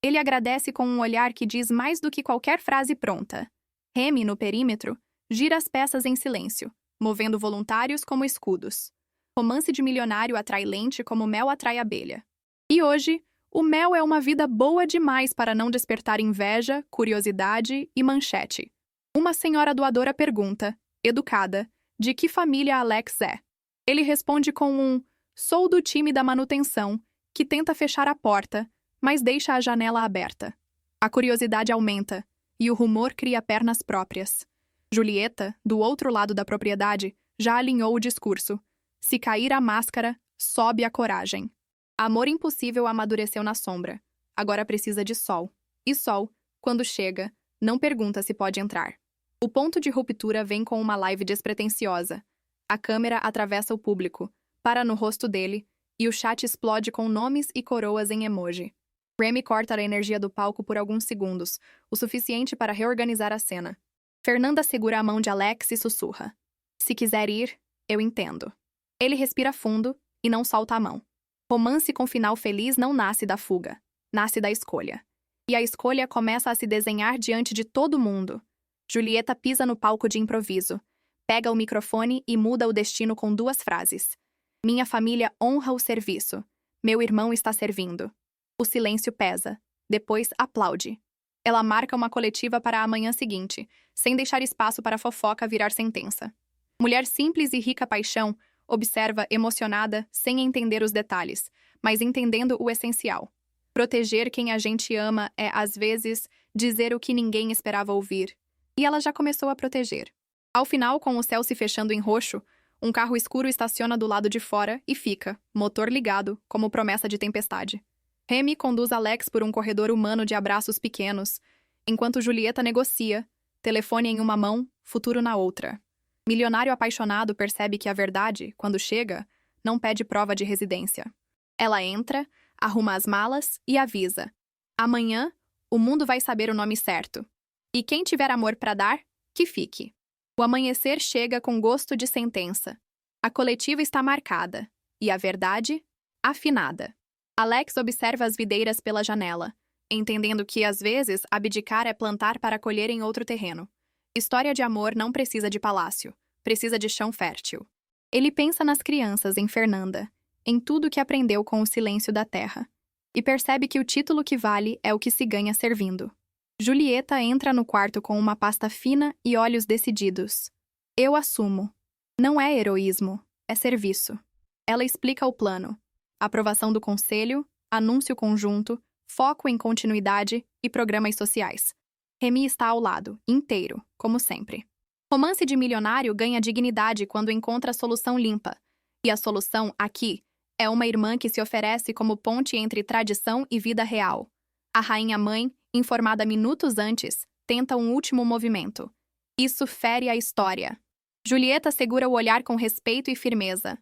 Ele agradece com um olhar que diz mais do que qualquer frase pronta. Remy, no perímetro, gira as peças em silêncio, movendo voluntários como escudos. Romance de milionário atrai lente como mel atrai abelha. E hoje, o mel é uma vida boa demais para não despertar inveja, curiosidade e manchete. Uma senhora doadora pergunta, educada, de que família Alex é. Ele responde com um "Sou do time da manutenção", que tenta fechar a porta, mas deixa a janela aberta. A curiosidade aumenta, e o rumor cria pernas próprias. Julieta, do outro lado da propriedade, já alinhou o discurso. Se cair a máscara, sobe a coragem. Amor impossível amadureceu na sombra. Agora precisa de sol. E sol, quando chega, não pergunta se pode entrar. O ponto de ruptura vem com uma live despretensiosa. A câmera atravessa o público, para no rosto dele, e o chat explode com nomes e coroas em emoji. Remy corta a energia do palco por alguns segundos, o suficiente para reorganizar a cena. Fernanda segura a mão de Alex e sussurra. Se quiser ir, eu entendo. Ele respira fundo e não solta a mão. Romance com final feliz não nasce da fuga, nasce da escolha. E a escolha começa a se desenhar diante de todo mundo. Julieta pisa no palco de improviso, pega o microfone e muda o destino com duas frases. Minha família honra o serviço. Meu irmão está servindo. O silêncio pesa. Depois aplaude. Ela marca uma coletiva para a manhã seguinte, sem deixar espaço para a fofoca virar sentença. Mulher simples e rica paixão observa emocionada, sem entender os detalhes, mas entendendo o essencial. Proteger quem a gente ama é, às vezes, dizer o que ninguém esperava ouvir. E ela já começou a proteger. Ao final, com o céu se fechando em roxo, um carro escuro estaciona do lado de fora e fica, motor ligado, como promessa de tempestade. Remy conduz Alex por um corredor humano de abraços pequenos, enquanto Julieta negocia, telefone em uma mão, futuro na outra. Milionário apaixonado percebe que a verdade, quando chega, não pede prova de residência. Ela entra, arruma as malas e avisa. Amanhã, o mundo vai saber o nome certo. E quem tiver amor para dar, que fique. O amanhecer chega com gosto de sentença. A coletiva está marcada. E a verdade, afinada. Alex observa as videiras pela janela, entendendo que, às vezes, abdicar é plantar para colher em outro terreno. História de amor não precisa de palácio, precisa de chão fértil. Ele pensa nas crianças, em Fernanda, em tudo que aprendeu com o silêncio da terra, e percebe que o título que vale é o que se ganha servindo. Julieta entra no quarto com uma pasta fina e olhos decididos. Eu assumo. Não é heroísmo, é serviço. Ela explica o plano. Aprovação do conselho, anúncio conjunto, foco em continuidade e programas sociais. Remy está ao lado, inteiro, como sempre. Romance de milionário ganha dignidade quando encontra a solução limpa. E a solução, aqui, é uma irmã que se oferece como ponte entre tradição e vida real. A rainha-mãe, informada minutos antes, tenta um último movimento. Isso fere a história. Julieta segura o olhar com respeito e firmeza.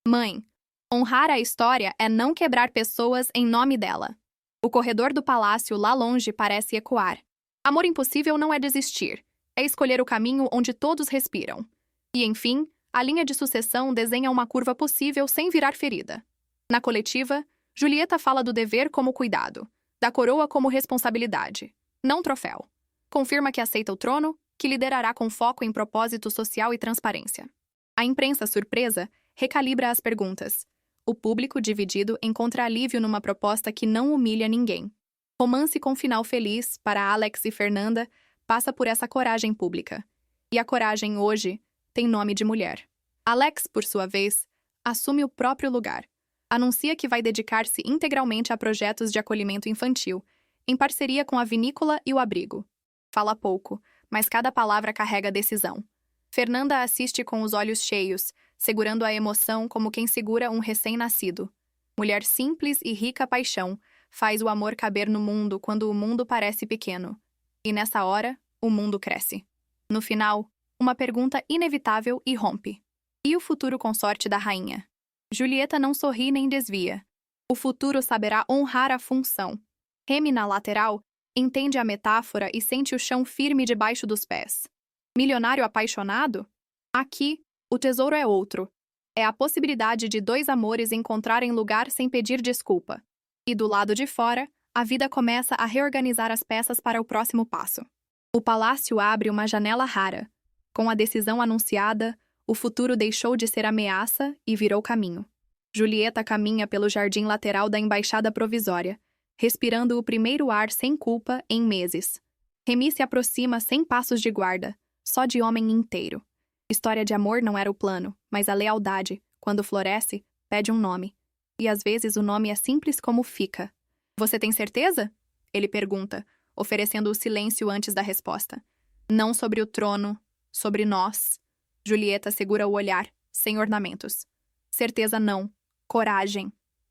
Mãe, honrar a história é não quebrar pessoas em nome dela. O corredor do palácio lá longe parece ecoar. Amor impossível não é desistir, é escolher o caminho onde todos respiram. E, enfim, A linha de sucessão desenha uma curva possível sem virar ferida. Na coletiva, Julieta fala do dever como cuidado, da coroa como responsabilidade, não troféu. Confirma que aceita o trono, que liderará com foco em propósito social e transparência. A imprensa, surpresa, recalibra as perguntas. O público, dividido, encontra alívio numa proposta que não humilha ninguém. Romance com final feliz, para Alex e Fernanda, passa por essa coragem pública. E a coragem, hoje, tem nome de mulher. Alex, por sua vez, assume o próprio lugar. Anuncia que vai dedicar-se integralmente a projetos de acolhimento infantil, em parceria com a vinícola e o abrigo. Fala pouco, mas cada palavra carrega decisão. Fernanda assiste com os olhos cheios, segurando a emoção como quem segura um recém-nascido. Mulher simples e rica paixão, faz o amor caber no mundo quando o mundo parece pequeno. E nessa hora, o mundo cresce. No final, uma pergunta inevitável irrompe. E o futuro consorte da rainha? Julieta não sorri nem desvia. O futuro saberá honrar a função. Remy, na lateral, entende a metáfora e sente o chão firme debaixo dos pés. Milionário apaixonado? Aqui, o tesouro é outro. É a possibilidade de dois amores encontrarem lugar sem pedir desculpa. E do lado de fora, a vida começa a reorganizar as peças para o próximo passo. O palácio abre uma janela rara. Com a decisão anunciada, o futuro deixou de ser ameaça e virou caminho. Julieta caminha pelo jardim lateral da embaixada provisória, respirando o primeiro ar sem culpa em meses. Remy se aproxima sem passos de guarda, só de homem inteiro. História de amor não era o plano, mas a lealdade, quando floresce, pede um nome. E às vezes o nome é simples como fica. Você tem certeza? Ele pergunta, oferecendo o silêncio antes da resposta. Não sobre o trono, sobre nós. Julieta segura o olhar, sem ornamentos. Certeza não. Coragem.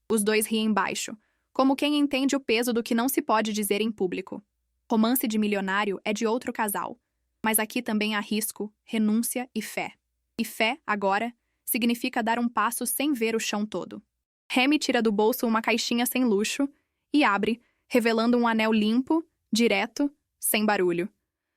Os dois riem baixo, como quem entende o peso do que não se pode dizer em público. Romance de milionário é de outro casal. Mas aqui também há risco, renúncia e fé. E fé, agora, significa dar um passo sem ver o chão todo. Remy tira do bolso uma caixinha sem luxo e abre, revelando um anel limpo, direto, sem barulho.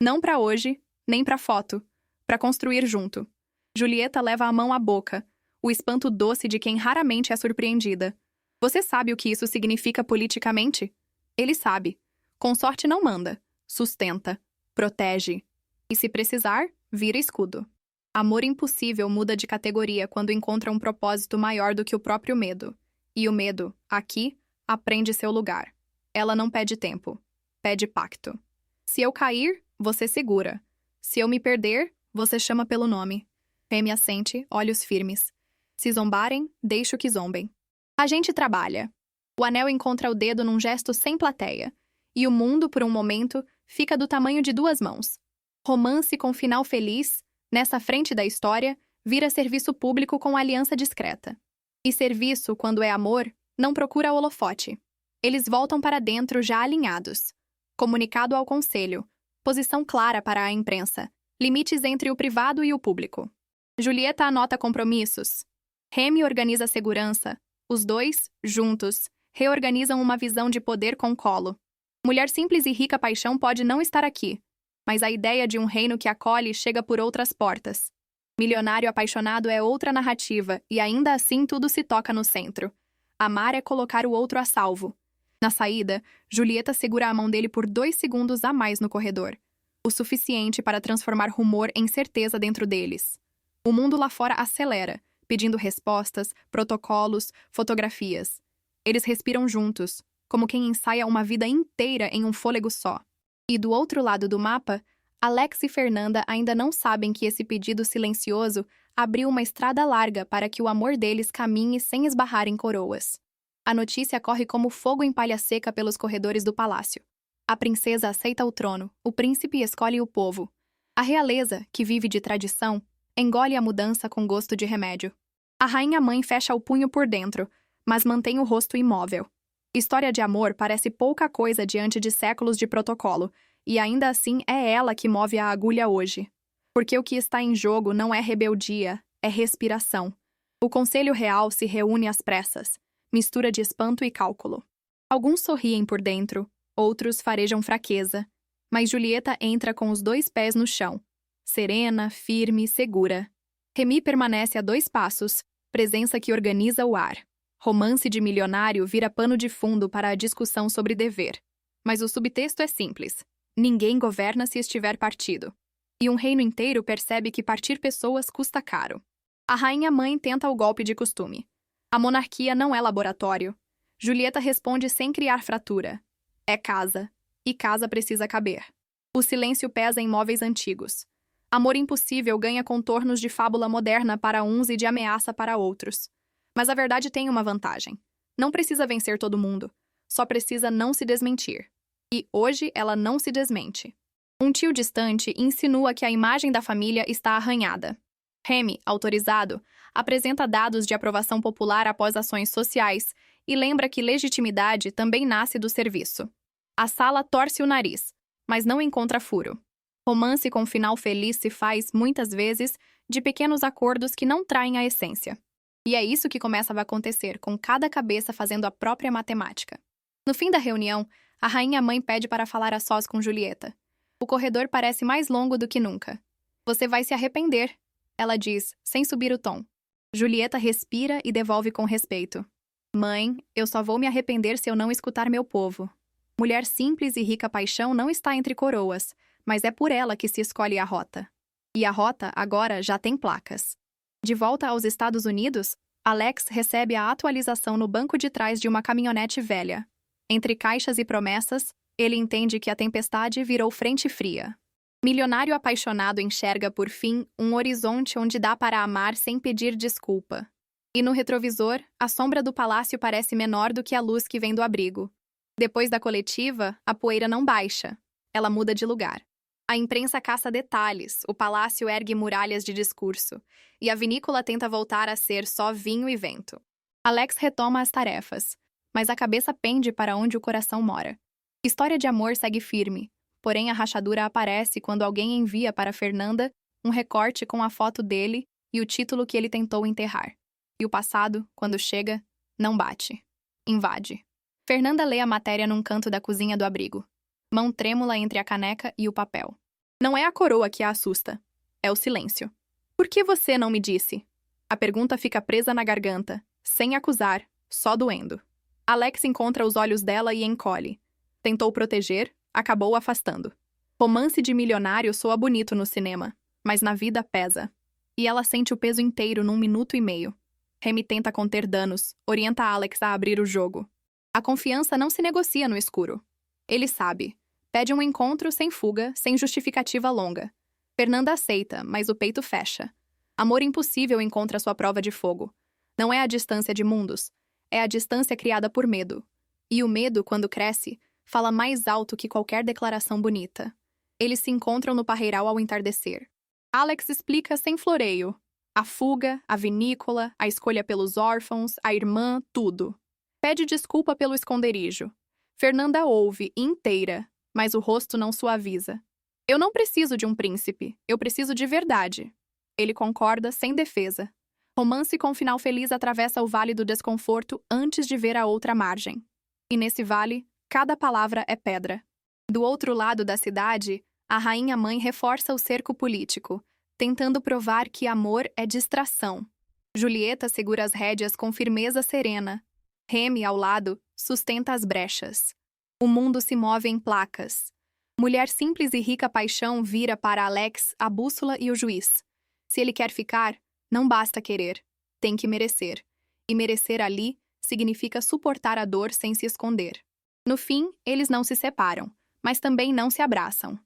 Não para hoje, nem para foto. Para construir junto. Julieta leva a mão à boca, o espanto doce de quem raramente é surpreendida. Você sabe o que isso significa politicamente? Ele sabe. Consorte não manda, sustenta, protege. E se precisar, vira escudo. Amor impossível muda de categoria quando encontra um propósito maior do que o próprio medo. E o medo, aqui, aprende seu lugar. Ela não pede tempo, pede pacto. Se eu cair, você segura. Se eu me perder, você chama pelo nome. Remy assente, olhos firmes. Se zombarem, deixo que zombem. A gente trabalha. O anel encontra o dedo num gesto sem plateia. E o mundo, por um momento, fica do tamanho de duas mãos. Romance com final feliz, nessa frente da história, vira serviço público com aliança discreta. E serviço, quando é amor, não procura holofote. Eles voltam para dentro já alinhados. Comunicado ao conselho. Posição clara para a imprensa. Limites entre o privado e o público. Julieta anota compromissos. Remy organiza a segurança. Os dois, juntos, reorganizam uma visão de poder com colo. Mulher simples e rica paixão pode não estar aqui, mas a ideia de um reino que acolhe chega por outras portas. Milionário apaixonado é outra narrativa, e ainda assim tudo se toca no centro. Amar é colocar o outro a salvo. Na saída, Julieta segura a mão dele por 2 segundos a mais no corredor. O suficiente para transformar rumor em certeza dentro deles. O mundo lá fora acelera, pedindo respostas, protocolos, fotografias. Eles respiram juntos, como quem ensaia uma vida inteira em um fôlego só. E do outro lado do mapa, Alex e Fernanda ainda não sabem que esse pedido silencioso abriu uma estrada larga para que o amor deles caminhe sem esbarrar em coroas. A notícia corre como fogo em palha seca pelos corredores do palácio. A princesa aceita o trono, o príncipe escolhe o povo. A realeza, que vive de tradição, engole a mudança com gosto de remédio. A rainha-mãe fecha o punho por dentro, mas mantém o rosto imóvel. História de amor parece pouca coisa diante de séculos de protocolo, e ainda assim é ela que move a agulha hoje. Porque o que está em jogo não é rebeldia, é respiração. O Conselho Real se reúne às pressas, mistura de espanto e cálculo. Alguns sorriem por dentro, outros farejam fraqueza, mas Julieta entra com os 2 pés no chão, serena, firme, segura. Remy permanece a 2 passos, presença que organiza o ar. Romance de milionário vira pano de fundo para a discussão sobre dever. Mas o subtexto é simples. Ninguém governa se estiver partido. E um reino inteiro percebe que partir pessoas custa caro. A rainha-mãe tenta o golpe de costume. A monarquia não é laboratório. Julieta responde sem criar fratura. É casa. E casa precisa caber. O silêncio pesa em móveis antigos. Amor impossível ganha contornos de fábula moderna para uns e de ameaça para outros. Mas a verdade tem uma vantagem. Não precisa vencer todo mundo. Só precisa não se desmentir. E hoje ela não se desmente. Um tio distante insinua que a imagem da família está arranhada. Remy, autorizado, apresenta dados de aprovação popular após ações sociais e lembra que legitimidade também nasce do serviço. A sala torce o nariz, mas não encontra furo. Romance com final feliz se faz, muitas vezes, de pequenos acordos que não traem a essência. E é isso que começa a acontecer, com cada cabeça fazendo a própria matemática. No fim da reunião, a rainha-mãe pede para falar a sós com Julieta. O corredor parece mais longo do que nunca. Você vai se arrepender, ela diz, sem subir o tom. Julieta respira e devolve com respeito. Mãe, eu só vou me arrepender se eu não escutar meu povo. Mulher simples e rica paixão não está entre coroas, mas é por ela que se escolhe a rota. E a rota, agora, já tem placas. De volta aos Estados Unidos, Alex recebe a atualização no banco de trás de uma caminhonete velha. Entre caixas e promessas, ele entende que a tempestade virou frente fria. Milionário apaixonado enxerga, por fim, um horizonte onde dá para amar sem pedir desculpa. E no retrovisor, a sombra do palácio parece menor do que a luz que vem do abrigo. Depois da coletiva, a poeira não baixa. Ela muda de lugar. A imprensa caça detalhes, o palácio ergue muralhas de discurso, e a vinícola tenta voltar a ser só vinho e vento. Alex retoma as tarefas, mas a cabeça pende para onde o coração mora. História de amor segue firme, porém a rachadura aparece quando alguém envia para Fernanda um recorte com a foto dele e o título que ele tentou enterrar. E o passado, quando chega, não bate. Invade. Fernanda lê a matéria num canto da cozinha do abrigo. Mão trêmula entre a caneca e o papel. Não é a coroa que a assusta. É o silêncio. Por que você não me disse? A pergunta fica presa na garganta, sem acusar, só doendo. Alex encontra os olhos dela e encolhe. Tentou proteger, acabou afastando. Romance de milionário soa bonito no cinema, mas na vida pesa. E ela sente o peso inteiro num minuto e meio. Remy tenta conter danos, orienta Alex a abrir o jogo. A confiança não se negocia no escuro. Ele sabe. Pede um encontro sem fuga, sem justificativa longa. Fernanda aceita, mas o peito fecha. Amor impossível encontra sua prova de fogo. Não é a distância de mundos, é a distância criada por medo. E o medo, quando cresce, fala mais alto que qualquer declaração bonita. Eles se encontram no parreiral ao entardecer. Alex explica sem floreio. A fuga, a vinícola, a escolha pelos órfãos, a irmã, tudo. Pede desculpa pelo esconderijo. Fernanda ouve, inteira, mas o rosto não suaviza. Eu não preciso de um príncipe, eu preciso de verdade. Ele concorda, sem defesa. Romance com final feliz atravessa o vale do desconforto antes de ver a outra margem. E nesse vale, cada palavra é pedra. Do outro lado da cidade, a rainha-mãe reforça o cerco político, tentando provar que amor é distração. Julieta segura as rédeas com firmeza serena. Remy, ao lado, sustenta as brechas. O mundo se move em placas. Mulher simples e rica paixão vira para Alex a bússola e o juiz. Se ele quer ficar, não basta querer, tem que merecer. E merecer ali significa suportar a dor sem se esconder. No fim, eles não se separam, mas também não se abraçam.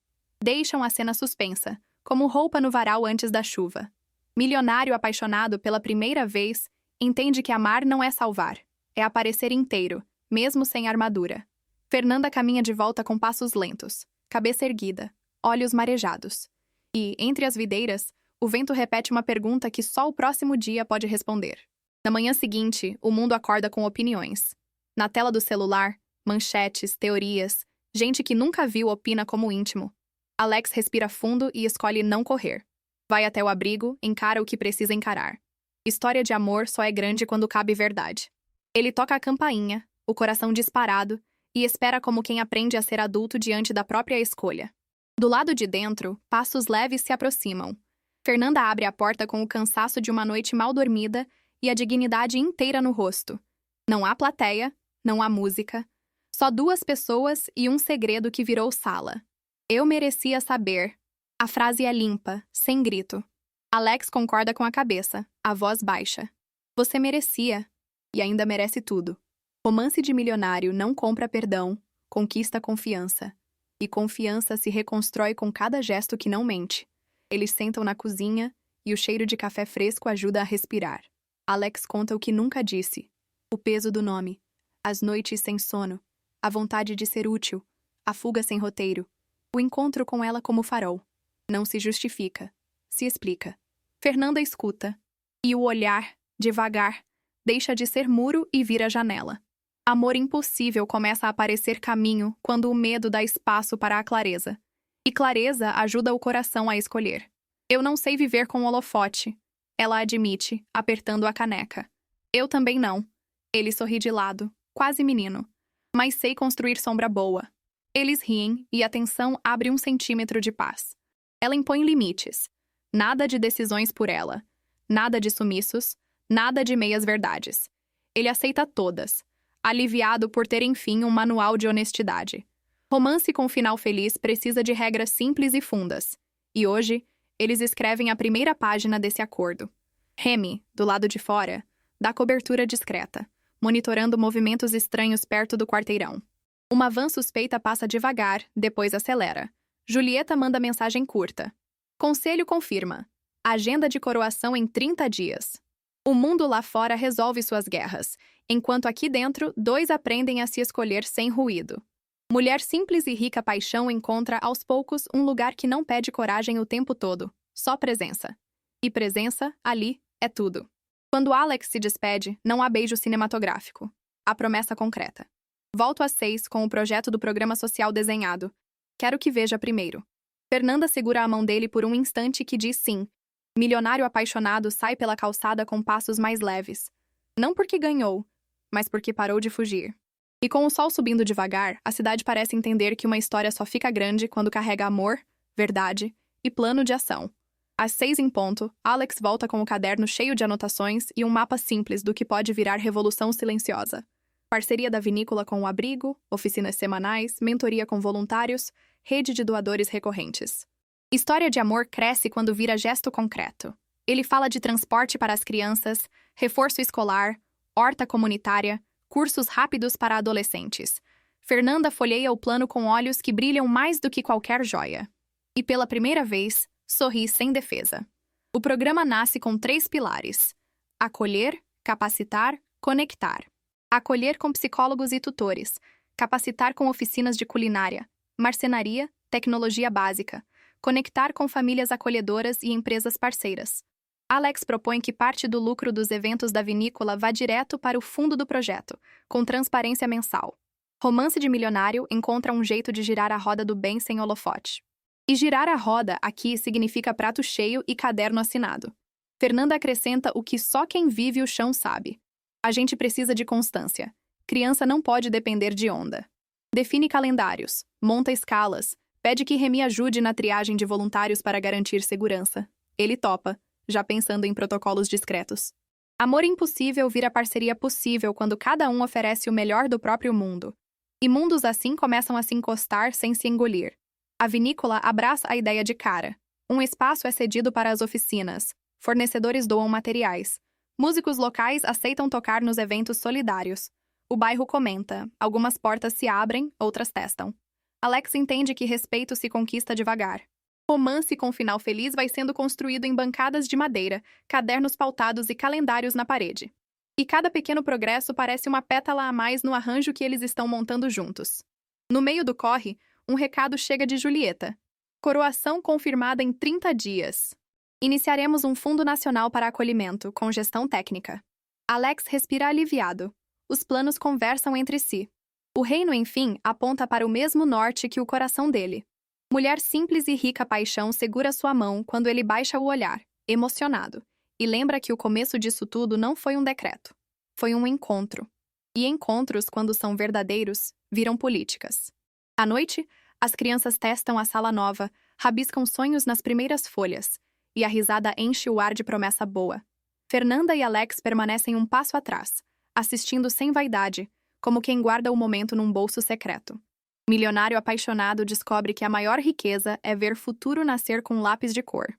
Deixam a cena suspensa, como roupa no varal antes da chuva. Milionário apaixonado pela primeira vez, entende que amar não é salvar, é aparecer inteiro, mesmo sem armadura. Fernanda caminha de volta com passos lentos, cabeça erguida, olhos marejados. E, entre as videiras, o vento repete uma pergunta que só o próximo dia pode responder. Na manhã seguinte, o mundo acorda com opiniões. Na tela do celular, manchetes, teorias, gente que nunca viu opina como íntimo. Alex respira fundo e escolhe não correr. Vai até o abrigo, encara o que precisa encarar. História de amor só é grande quando cabe verdade. Ele toca a campainha, o coração disparado, e espera como quem aprende a ser adulto diante da própria escolha. Do lado de dentro, passos leves se aproximam. Fernanda abre a porta com o cansaço de uma noite mal dormida e a dignidade inteira no rosto. Não há plateia, não há música. Só duas pessoas e um segredo que virou sala. Eu merecia saber. A frase é limpa, sem grito. Alex concorda com a cabeça, a voz baixa. Você merecia. E ainda merece tudo. Romance de milionário não compra perdão, conquista confiança. E confiança se reconstrói com cada gesto que não mente. Eles sentam na cozinha e o cheiro de café fresco ajuda a respirar. Alex conta o que nunca disse. O peso do nome. As noites sem sono. A vontade de ser útil. A fuga sem roteiro. O encontro com ela como farol. Não se justifica. Se explica. Fernanda escuta. E o olhar, devagar, deixa de ser muro e vira janela. Amor impossível começa a aparecer caminho quando o medo dá espaço para a clareza. E clareza ajuda o coração a escolher. Eu não sei viver com holofote. Ela admite, apertando a caneca. Eu também não. Ele sorri de lado, quase menino. Mas sei construir sombra boa. Eles riem e a tensão abre 1 centímetro de paz. Ela impõe limites. Nada de decisões por ela. Nada de sumiços. Nada de meias-verdades. Ele aceita todas. Aliviado por ter, enfim, um manual de honestidade. Romance com final feliz precisa de regras simples e fundas. E hoje, eles escrevem a primeira página desse acordo. Remy, do lado de fora, dá cobertura discreta, monitorando movimentos estranhos perto do quarteirão. Uma van suspeita passa devagar, depois acelera. Julieta manda mensagem curta. Conselho confirma. Agenda de coroação em 30 dias. O mundo lá fora resolve suas guerras, enquanto aqui dentro, dois aprendem a se escolher sem ruído. Mulher simples e rica paixão encontra, aos poucos, um lugar que não pede coragem o tempo todo, só presença. E presença, ali, é tudo. Quando Alex se despede, não há beijo cinematográfico. Há promessa concreta. Volto às 6 com o projeto do programa social desenhado. Quero que veja primeiro. Fernanda segura a mão dele por um instante que diz sim. Milionário apaixonado sai pela calçada com passos mais leves. Não porque ganhou, mas porque parou de fugir. E com o sol subindo devagar, a cidade parece entender que uma história só fica grande quando carrega amor, verdade e plano de ação. Às 6 em ponto, Alex volta com o caderno cheio de anotações e um mapa simples do que pode virar revolução silenciosa. Parceria da vinícola com o abrigo, oficinas semanais, mentoria com voluntários, rede de doadores recorrentes. História de amor cresce quando vira gesto concreto. Ele fala de transporte para as crianças, reforço escolar, horta comunitária, cursos rápidos para adolescentes. Fernanda folheia o plano com olhos que brilham mais do que qualquer joia. E pela primeira vez, sorri sem defesa. O programa nasce com 3 pilares: acolher, capacitar, conectar. Acolher com psicólogos e tutores, capacitar com oficinas de culinária, marcenaria, tecnologia básica, conectar com famílias acolhedoras e empresas parceiras. Alex propõe que parte do lucro dos eventos da vinícola vá direto para o fundo do projeto, com transparência mensal. Romance de milionário encontra um jeito de girar a roda do bem sem holofote. E girar a roda aqui significa prato cheio e caderno assinado. Fernanda acrescenta o que só quem vive o chão sabe. A gente precisa de constância. Criança não pode depender de onda. Define calendários, monta escalas, pede que Remy ajude na triagem de voluntários para garantir segurança. Ele topa, já pensando em protocolos discretos. Amor impossível vira parceria possível quando cada um oferece o melhor do próprio mundo. E mundos assim começam a se encostar sem se engolir. A vinícola abraça a ideia de cara. Um espaço é cedido para as oficinas. Fornecedores doam materiais. Músicos locais aceitam tocar nos eventos solidários. O bairro comenta. Algumas portas se abrem, outras testam. Alex entende que respeito se conquista devagar. Romance com final feliz vai sendo construído em bancadas de madeira, cadernos pautados e calendários na parede. E cada pequeno progresso parece uma pétala a mais no arranjo que eles estão montando juntos. No meio do corre, um recado chega de Julieta. Coroação confirmada em 30 dias. Iniciaremos um Fundo Nacional para Acolhimento, com gestão técnica. Alex respira aliviado. Os planos conversam entre si. O reino, enfim, aponta para o mesmo norte que o coração dele. Mulher simples e rica paixão segura sua mão quando ele baixa o olhar, emocionado, e lembra que o começo disso tudo não foi um decreto. Foi um encontro. E encontros, quando são verdadeiros, viram políticas. À noite, as crianças testam a sala nova, rabiscam sonhos nas primeiras folhas, e a risada enche o ar de promessa boa. Fernanda e Alex permanecem um passo atrás, assistindo sem vaidade, como quem guarda o momento num bolso secreto. Milionário apaixonado descobre que a maior riqueza é ver futuro nascer com lápis de cor.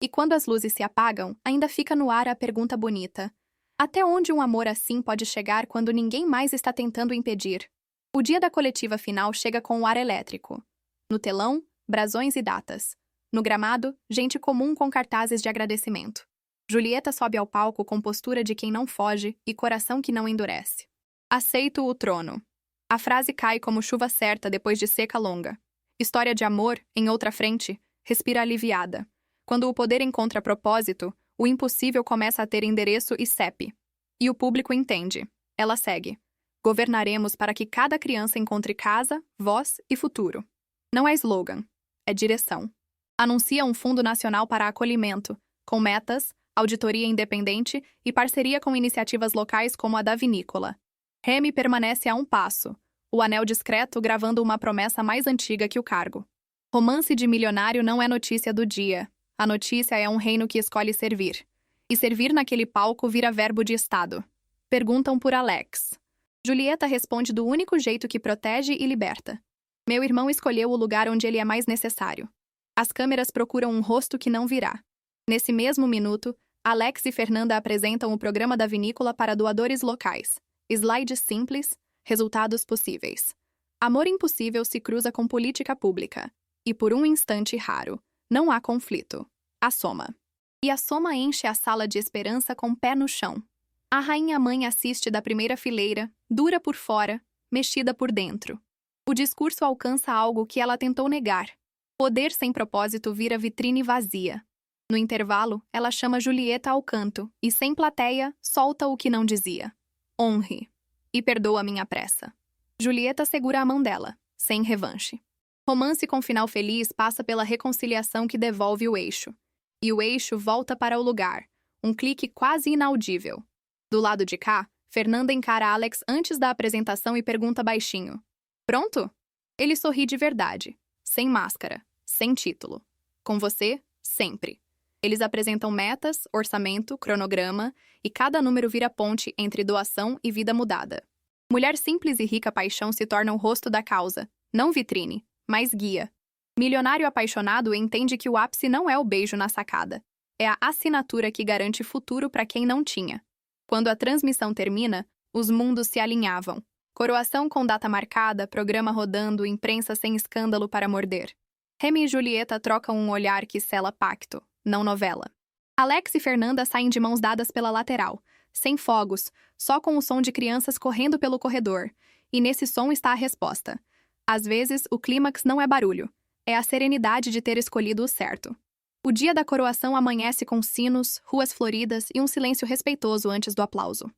E quando as luzes se apagam, ainda fica no ar a pergunta bonita: até onde um amor assim pode chegar quando ninguém mais está tentando impedir? O dia da coletiva final chega com o ar elétrico. No telão, brasões e datas. No gramado, gente comum com cartazes de agradecimento. Julieta sobe ao palco com postura de quem não foge e coração que não endurece. Aceito o trono. A frase cai como chuva certa depois de seca longa. História de amor, em outra frente, respira aliviada. Quando o poder encontra propósito, o impossível começa a ter endereço e CEP. E o público entende. Ela segue. Governaremos para que cada criança encontre casa, voz e futuro. Não é slogan, é direção. Anuncia um Fundo Nacional para Acolhimento, com metas, auditoria independente e parceria com iniciativas locais como a da Vinícola. Remy permanece a um passo, o anel discreto gravando uma promessa mais antiga que o cargo. Romance de milionário não é notícia do dia. A notícia é um reino que escolhe servir. E servir naquele palco vira verbo de Estado. Perguntam por Alex. Julieta responde do único jeito que protege e liberta. Meu irmão escolheu o lugar onde ele é mais necessário. As câmeras procuram um rosto que não virá. Nesse mesmo minuto, Alex e Fernanda apresentam o programa da Vinícola para doadores locais. Slides simples, resultados possíveis. Amor impossível se cruza com política pública. E por um instante raro, não há conflito. A soma. E a soma enche a sala de esperança com pé no chão. A rainha-mãe assiste da primeira fileira, dura por fora, mexida por dentro. O discurso alcança algo que ela tentou negar. Poder sem propósito vira vitrine vazia. No intervalo, ela chama Julieta ao canto e, sem plateia, solta o que não dizia. Honre. E perdoa minha pressa. Julieta segura a mão dela, sem revanche. Romance com final feliz passa pela reconciliação que devolve o eixo. E o eixo volta para o lugar, um clique quase inaudível. Do lado de cá, Fernanda encara Alex antes da apresentação e pergunta baixinho. Pronto? Ele sorri de verdade, sem máscara, sem título. Com você, sempre. Eles apresentam metas, orçamento, cronograma, e cada número vira ponte entre doação e vida mudada. Mulher simples e rica paixão se torna o rosto da causa, não vitrine, mas guia. Milionário apaixonado entende que o ápice não é o beijo na sacada. É a assinatura que garante futuro para quem não tinha. Quando a transmissão termina, os mundos se alinhavam. Coroação com data marcada, programa rodando, imprensa sem escândalo para morder. Remy e Julieta trocam um olhar que sela pacto, não novela. Alex e Fernanda saem de mãos dadas pela lateral, sem fogos, só com o som de crianças correndo pelo corredor. E nesse som está a resposta. Às vezes, o clímax não é barulho. É a serenidade de ter escolhido o certo. O dia da coroação amanhece com sinos, ruas floridas e um silêncio respeitoso antes do aplauso.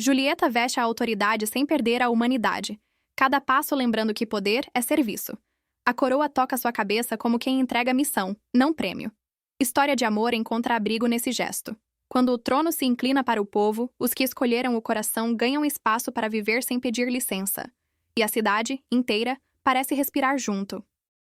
Julieta veste a autoridade sem perder a humanidade. Cada passo lembrando que poder é serviço. A coroa toca sua cabeça como quem entrega missão, não prêmio. História de amor encontra abrigo nesse gesto. Quando o trono se inclina para o povo, os que escolheram o coração ganham espaço para viver sem pedir licença. E a cidade, inteira, parece respirar junto.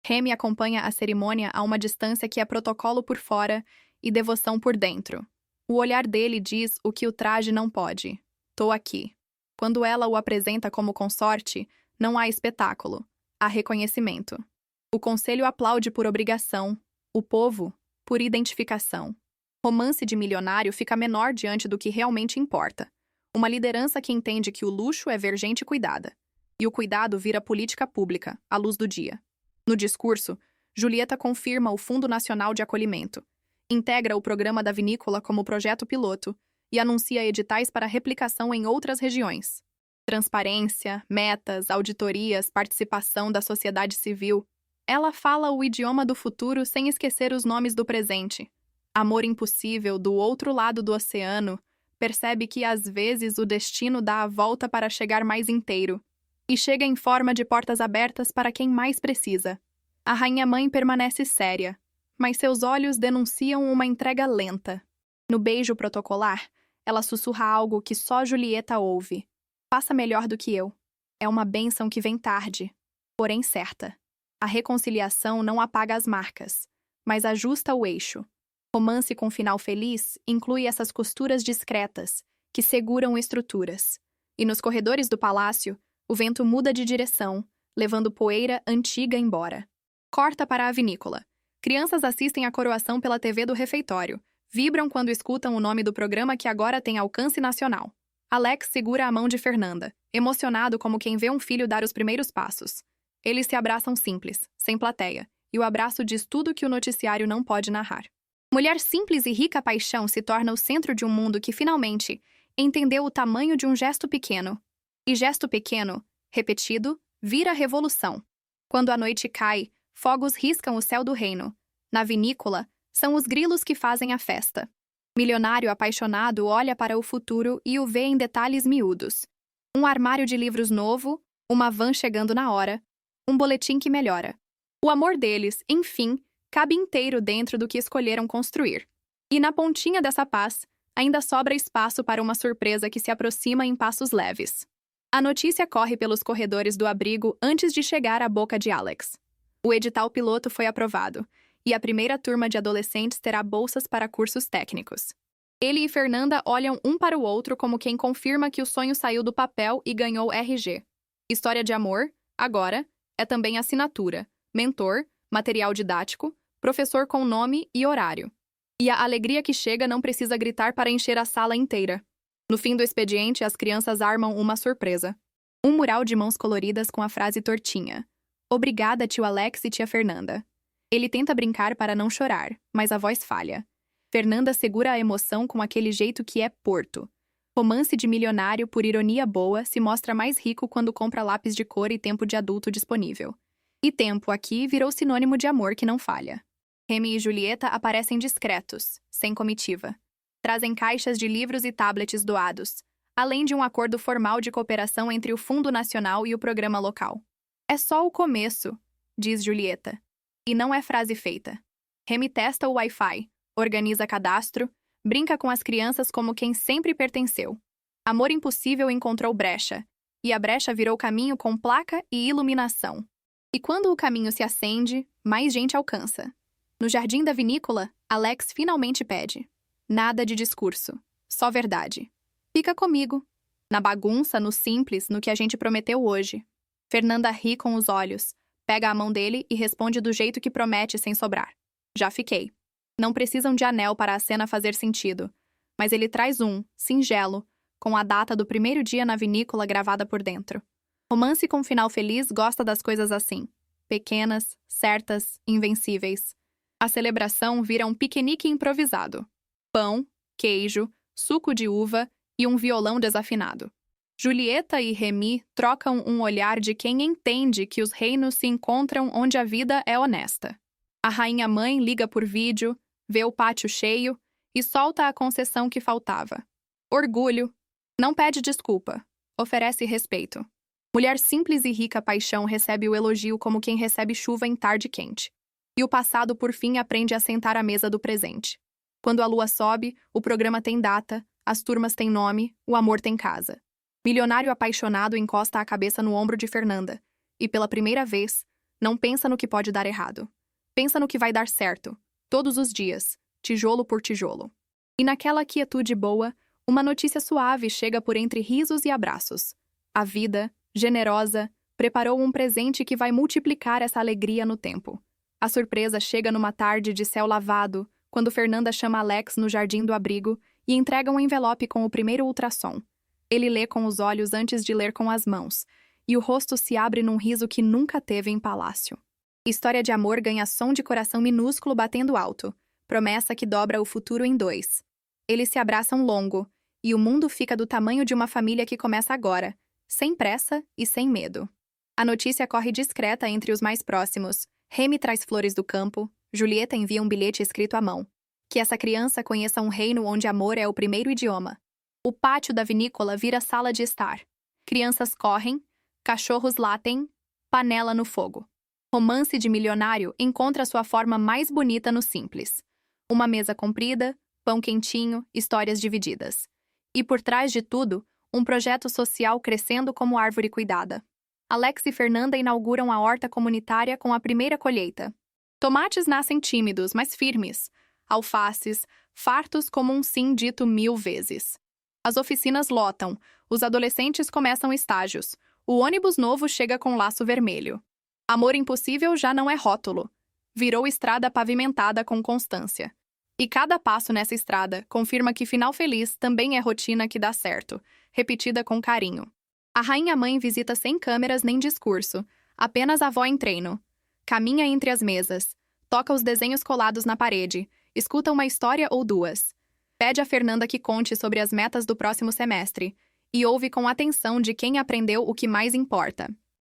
Remy acompanha a cerimônia a uma distância que é protocolo por fora e devoção por dentro. O olhar dele diz o que o traje não pode. Tô aqui. Quando ela o apresenta como consorte, não há espetáculo, há reconhecimento. O conselho aplaude por obrigação, o povo, por identificação. Romance de milionário fica menor diante do que realmente importa. Uma liderança que entende que o luxo é ver gente cuidada. E o cuidado vira política pública, à luz do dia. No discurso, Julieta confirma o Fundo Nacional de Acolhimento, integra o programa da Vinícola como projeto piloto e anuncia editais para replicação em outras regiões. Transparência, metas, auditorias, participação da sociedade civil. Ela fala o idioma do futuro sem esquecer os nomes do presente. Amor impossível do outro lado do oceano, percebe que às vezes o destino dá a volta para chegar mais inteiro. E chega em forma de portas abertas para quem mais precisa. A rainha-mãe permanece séria, mas seus olhos denunciam uma entrega lenta. No beijo protocolar, ela sussurra algo que só Julieta ouve. Passa melhor do que eu. É uma bênção que vem tarde, porém certa. A reconciliação não apaga as marcas, mas ajusta o eixo. Romance com final feliz inclui essas costuras discretas, que seguram estruturas. E nos corredores do palácio, o vento muda de direção, levando poeira antiga embora. Corta para a vinícola. Crianças assistem à coroação pela TV do refeitório. Vibram quando escutam o nome do programa que agora tem alcance nacional. Alex segura a mão de Fernanda, emocionado como quem vê um filho dar os primeiros passos. Eles se abraçam simples, sem plateia, e o abraço diz tudo que o noticiário não pode narrar. Mulher simples e rica paixão se torna o centro de um mundo que finalmente entendeu o tamanho de um gesto pequeno. E gesto pequeno, repetido, vira revolução. Quando a noite cai, fogos riscam o céu do reino. Na vinícola, são os grilos que fazem a festa. Milionário apaixonado olha para o futuro e o vê em detalhes miúdos. Um armário de livros novo, uma van chegando na hora, um boletim que melhora. O amor deles, enfim, cabe inteiro dentro do que escolheram construir. E na pontinha dessa paz, ainda sobra espaço para uma surpresa que se aproxima em passos leves. A notícia corre pelos corredores do abrigo antes de chegar à boca de Alex. O edital piloto foi aprovado, e a primeira turma de adolescentes terá bolsas para cursos técnicos. Ele e Fernanda olham um para o outro como quem confirma que o sonho saiu do papel e ganhou RG. História de amor, agora, é também assinatura, mentor, material didático, professor com nome e horário. E a alegria que chega não precisa gritar para encher a sala inteira. No fim do expediente, as crianças armam uma surpresa. Um mural de mãos coloridas com a frase tortinha. Obrigada, tio Alex e tia Fernanda. Ele tenta brincar para não chorar, mas a voz falha. Fernanda segura a emoção com aquele jeito que é Porto. Romance de milionário, por ironia boa, se mostra mais rico quando compra lápis de cor e tempo de adulto disponível. E tempo aqui virou sinônimo de amor que não falha. Remy e Julieta aparecem discretos, sem comitiva. Trazem caixas de livros e tablets doados, além de um acordo formal de cooperação entre o Fundo Nacional e o programa local. É só o começo, diz Julieta. E não é frase feita. Remy testa o Wi-Fi, organiza cadastro, brinca com as crianças como quem sempre pertenceu. Amor impossível encontrou brecha, e a brecha virou caminho com placa e iluminação. E quando o caminho se acende, mais gente alcança. No jardim da vinícola, Alex finalmente pede. Nada de discurso, só verdade. Fica comigo. Na bagunça, no simples, no que a gente prometeu hoje. Fernanda ri com os olhos, pega a mão dele e responde do jeito que promete sem sobrar. Já fiquei. Não precisam de anel para a cena fazer sentido, mas ele traz um, singelo, com a data do primeiro dia na vinícola gravada por dentro. Romance com final feliz gosta das coisas assim. Pequenas, certas, invencíveis. A celebração vira um piquenique improvisado. Pão, queijo, suco de uva e um violão desafinado. Julieta e Remy trocam um olhar de quem entende que os reinos se encontram onde a vida é honesta. A rainha-mãe liga por vídeo, vê o pátio cheio e solta a concessão que faltava. Orgulho. Não pede desculpa. Oferece respeito. Mulher simples e rica paixão recebe o elogio como quem recebe chuva em tarde quente. E o passado, por fim, aprende a sentar à mesa do presente. Quando a lua sobe, o programa tem data, as turmas têm nome, o amor tem casa. Milionário apaixonado encosta a cabeça no ombro de Fernanda e, pela primeira vez, não pensa no que pode dar errado. Pensa no que vai dar certo, todos os dias, tijolo por tijolo. E naquela quietude boa, uma notícia suave chega por entre risos e abraços. A vida, generosa, preparou um presente que vai multiplicar essa alegria no tempo. A surpresa chega numa tarde de céu lavado, quando Fernanda chama Alex no jardim do abrigo e entrega um envelope com o primeiro ultrassom. Ele lê com os olhos antes de ler com as mãos, e o rosto se abre num riso que nunca teve em palácio. História de amor ganha som de coração minúsculo batendo alto, promessa que dobra o futuro em dois. Eles se abraçam longo, e o mundo fica do tamanho de uma família que começa agora, sem pressa e sem medo. A notícia corre discreta entre os mais próximos. Remy traz flores do campo, Julieta envia um bilhete escrito à mão. Que essa criança conheça um reino onde amor é o primeiro idioma. O pátio da vinícola vira sala de estar. Crianças correm, cachorros latem, panela no fogo. Romance de milionário encontra sua forma mais bonita no simples. Uma mesa comprida, pão quentinho, histórias divididas. E por trás de tudo, um projeto social crescendo como árvore cuidada. Alex e Fernanda inauguram a horta comunitária com a primeira colheita. Tomates nascem tímidos, mas firmes. alfaces, fartos como um sim dito 1000 vezes. As oficinas lotam, os adolescentes começam estágios, o ônibus novo chega com laço vermelho. Amor impossível já não é rótulo. Virou estrada pavimentada com constância. E cada passo nessa estrada confirma que final feliz também é rotina que dá certo, repetida com carinho. A rainha-mãe visita sem câmeras nem discurso, apenas a avó em treino. Caminha entre as mesas, toca os desenhos colados na parede, escuta uma história ou duas. Pede a Fernanda que conte sobre as metas do próximo semestre e ouve com atenção de quem aprendeu o que mais importa.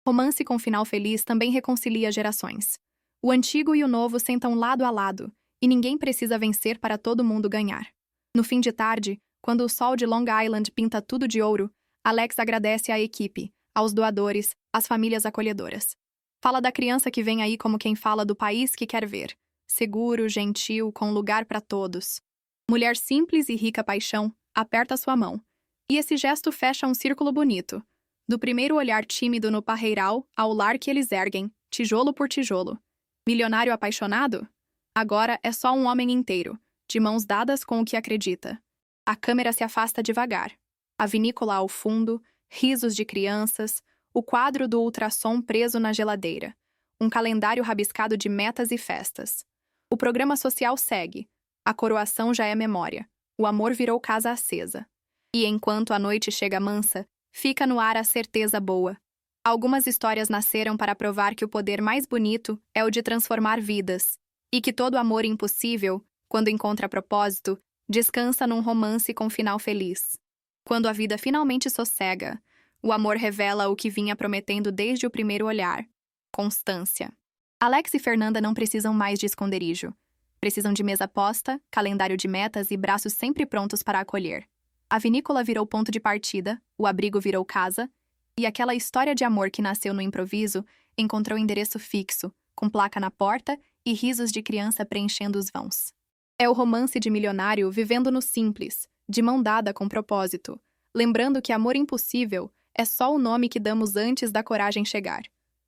Romance com final feliz também reconcilia gerações. O antigo e o novo sentam lado a lado, e ninguém precisa vencer para todo mundo ganhar. No fim de tarde, quando o sol de Long Island pinta tudo de ouro, Alex agradece à equipe, aos doadores, às famílias acolhedoras. Fala da criança que vem aí como quem fala do país que quer ver. Seguro, gentil, com lugar para todos. Mulher simples e rica paixão, aperta sua mão. E esse gesto fecha um círculo bonito. Do primeiro olhar tímido no parreiral ao lar que eles erguem, tijolo por tijolo. Milionário apaixonado? Agora é só um homem inteiro, de mãos dadas com o que acredita. A câmera se afasta devagar. A vinícola ao fundo, risos de crianças, o quadro do ultrassom preso na geladeira, um calendário rabiscado de metas e festas. O programa social segue. A coroação já é memória. O amor virou casa acesa. E enquanto a noite chega mansa, fica no ar a certeza boa. Algumas histórias nasceram para provar que o poder mais bonito é o de transformar vidas, e que todo amor impossível, quando encontra propósito, descansa num romance com final feliz. Quando a vida finalmente sossega, o amor revela o que vinha prometendo desde o primeiro olhar: constância. Alex e Fernanda não precisam mais de esconderijo. Precisam de mesa posta, calendário de metas e braços sempre prontos para acolher. A vinícola virou ponto de partida, o abrigo virou casa, e aquela história de amor que nasceu no improviso encontrou endereço fixo, com placa na porta e risos de criança preenchendo os vãos. É o romance de milionário vivendo no simples, de mão dada com propósito, lembrando que amor impossível é só o nome que damos antes da coragem chegar.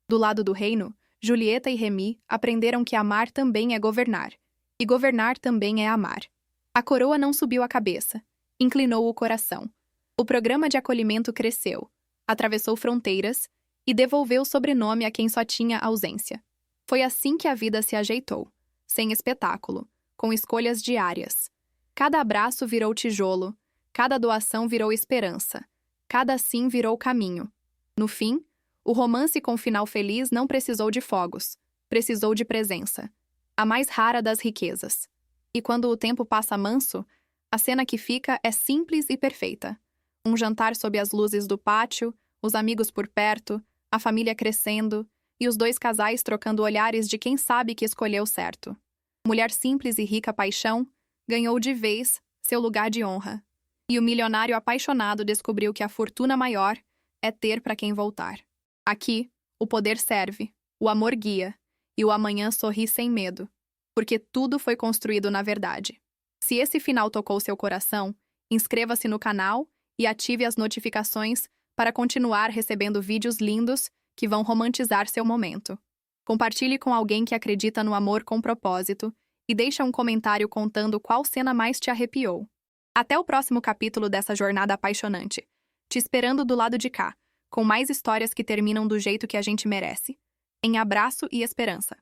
Do lado do reino, Julieta e Remy aprenderam que amar também é governar, e governar também é amar. A coroa não subiu a cabeça, inclinou o coração. O programa de acolhimento cresceu, atravessou fronteiras e devolveu o sobrenome a quem só tinha ausência. Foi assim que a vida se ajeitou, sem espetáculo, com escolhas diárias. Cada abraço virou tijolo, cada doação virou esperança, cada sim virou caminho. No fim, o romance com final feliz não precisou de fogos, precisou de presença, a mais rara das riquezas. E quando o tempo passa manso, a cena que fica é simples e perfeita. Um jantar sob as luzes do pátio, os amigos por perto, a família crescendo e os dois casais trocando olhares de quem sabe que escolheu certo. Mulher simples e rica paixão ganhou de vez seu lugar de honra. E o milionário apaixonado descobriu que a fortuna maior é ter para quem voltar. Aqui, o poder serve, o amor guia, e o amanhã sorri sem medo, porque tudo foi construído na verdade. Se esse final tocou seu coração, inscreva-se no canal e ative as notificações para continuar recebendo vídeos lindos que vão romantizar seu momento. Compartilhe com alguém que acredita no amor com propósito e deixe um comentário contando qual cena mais te arrepiou. Até o próximo capítulo dessa jornada apaixonante. Te esperando do lado de cá, com mais histórias que terminam do jeito que a gente merece. Em abraço e esperança.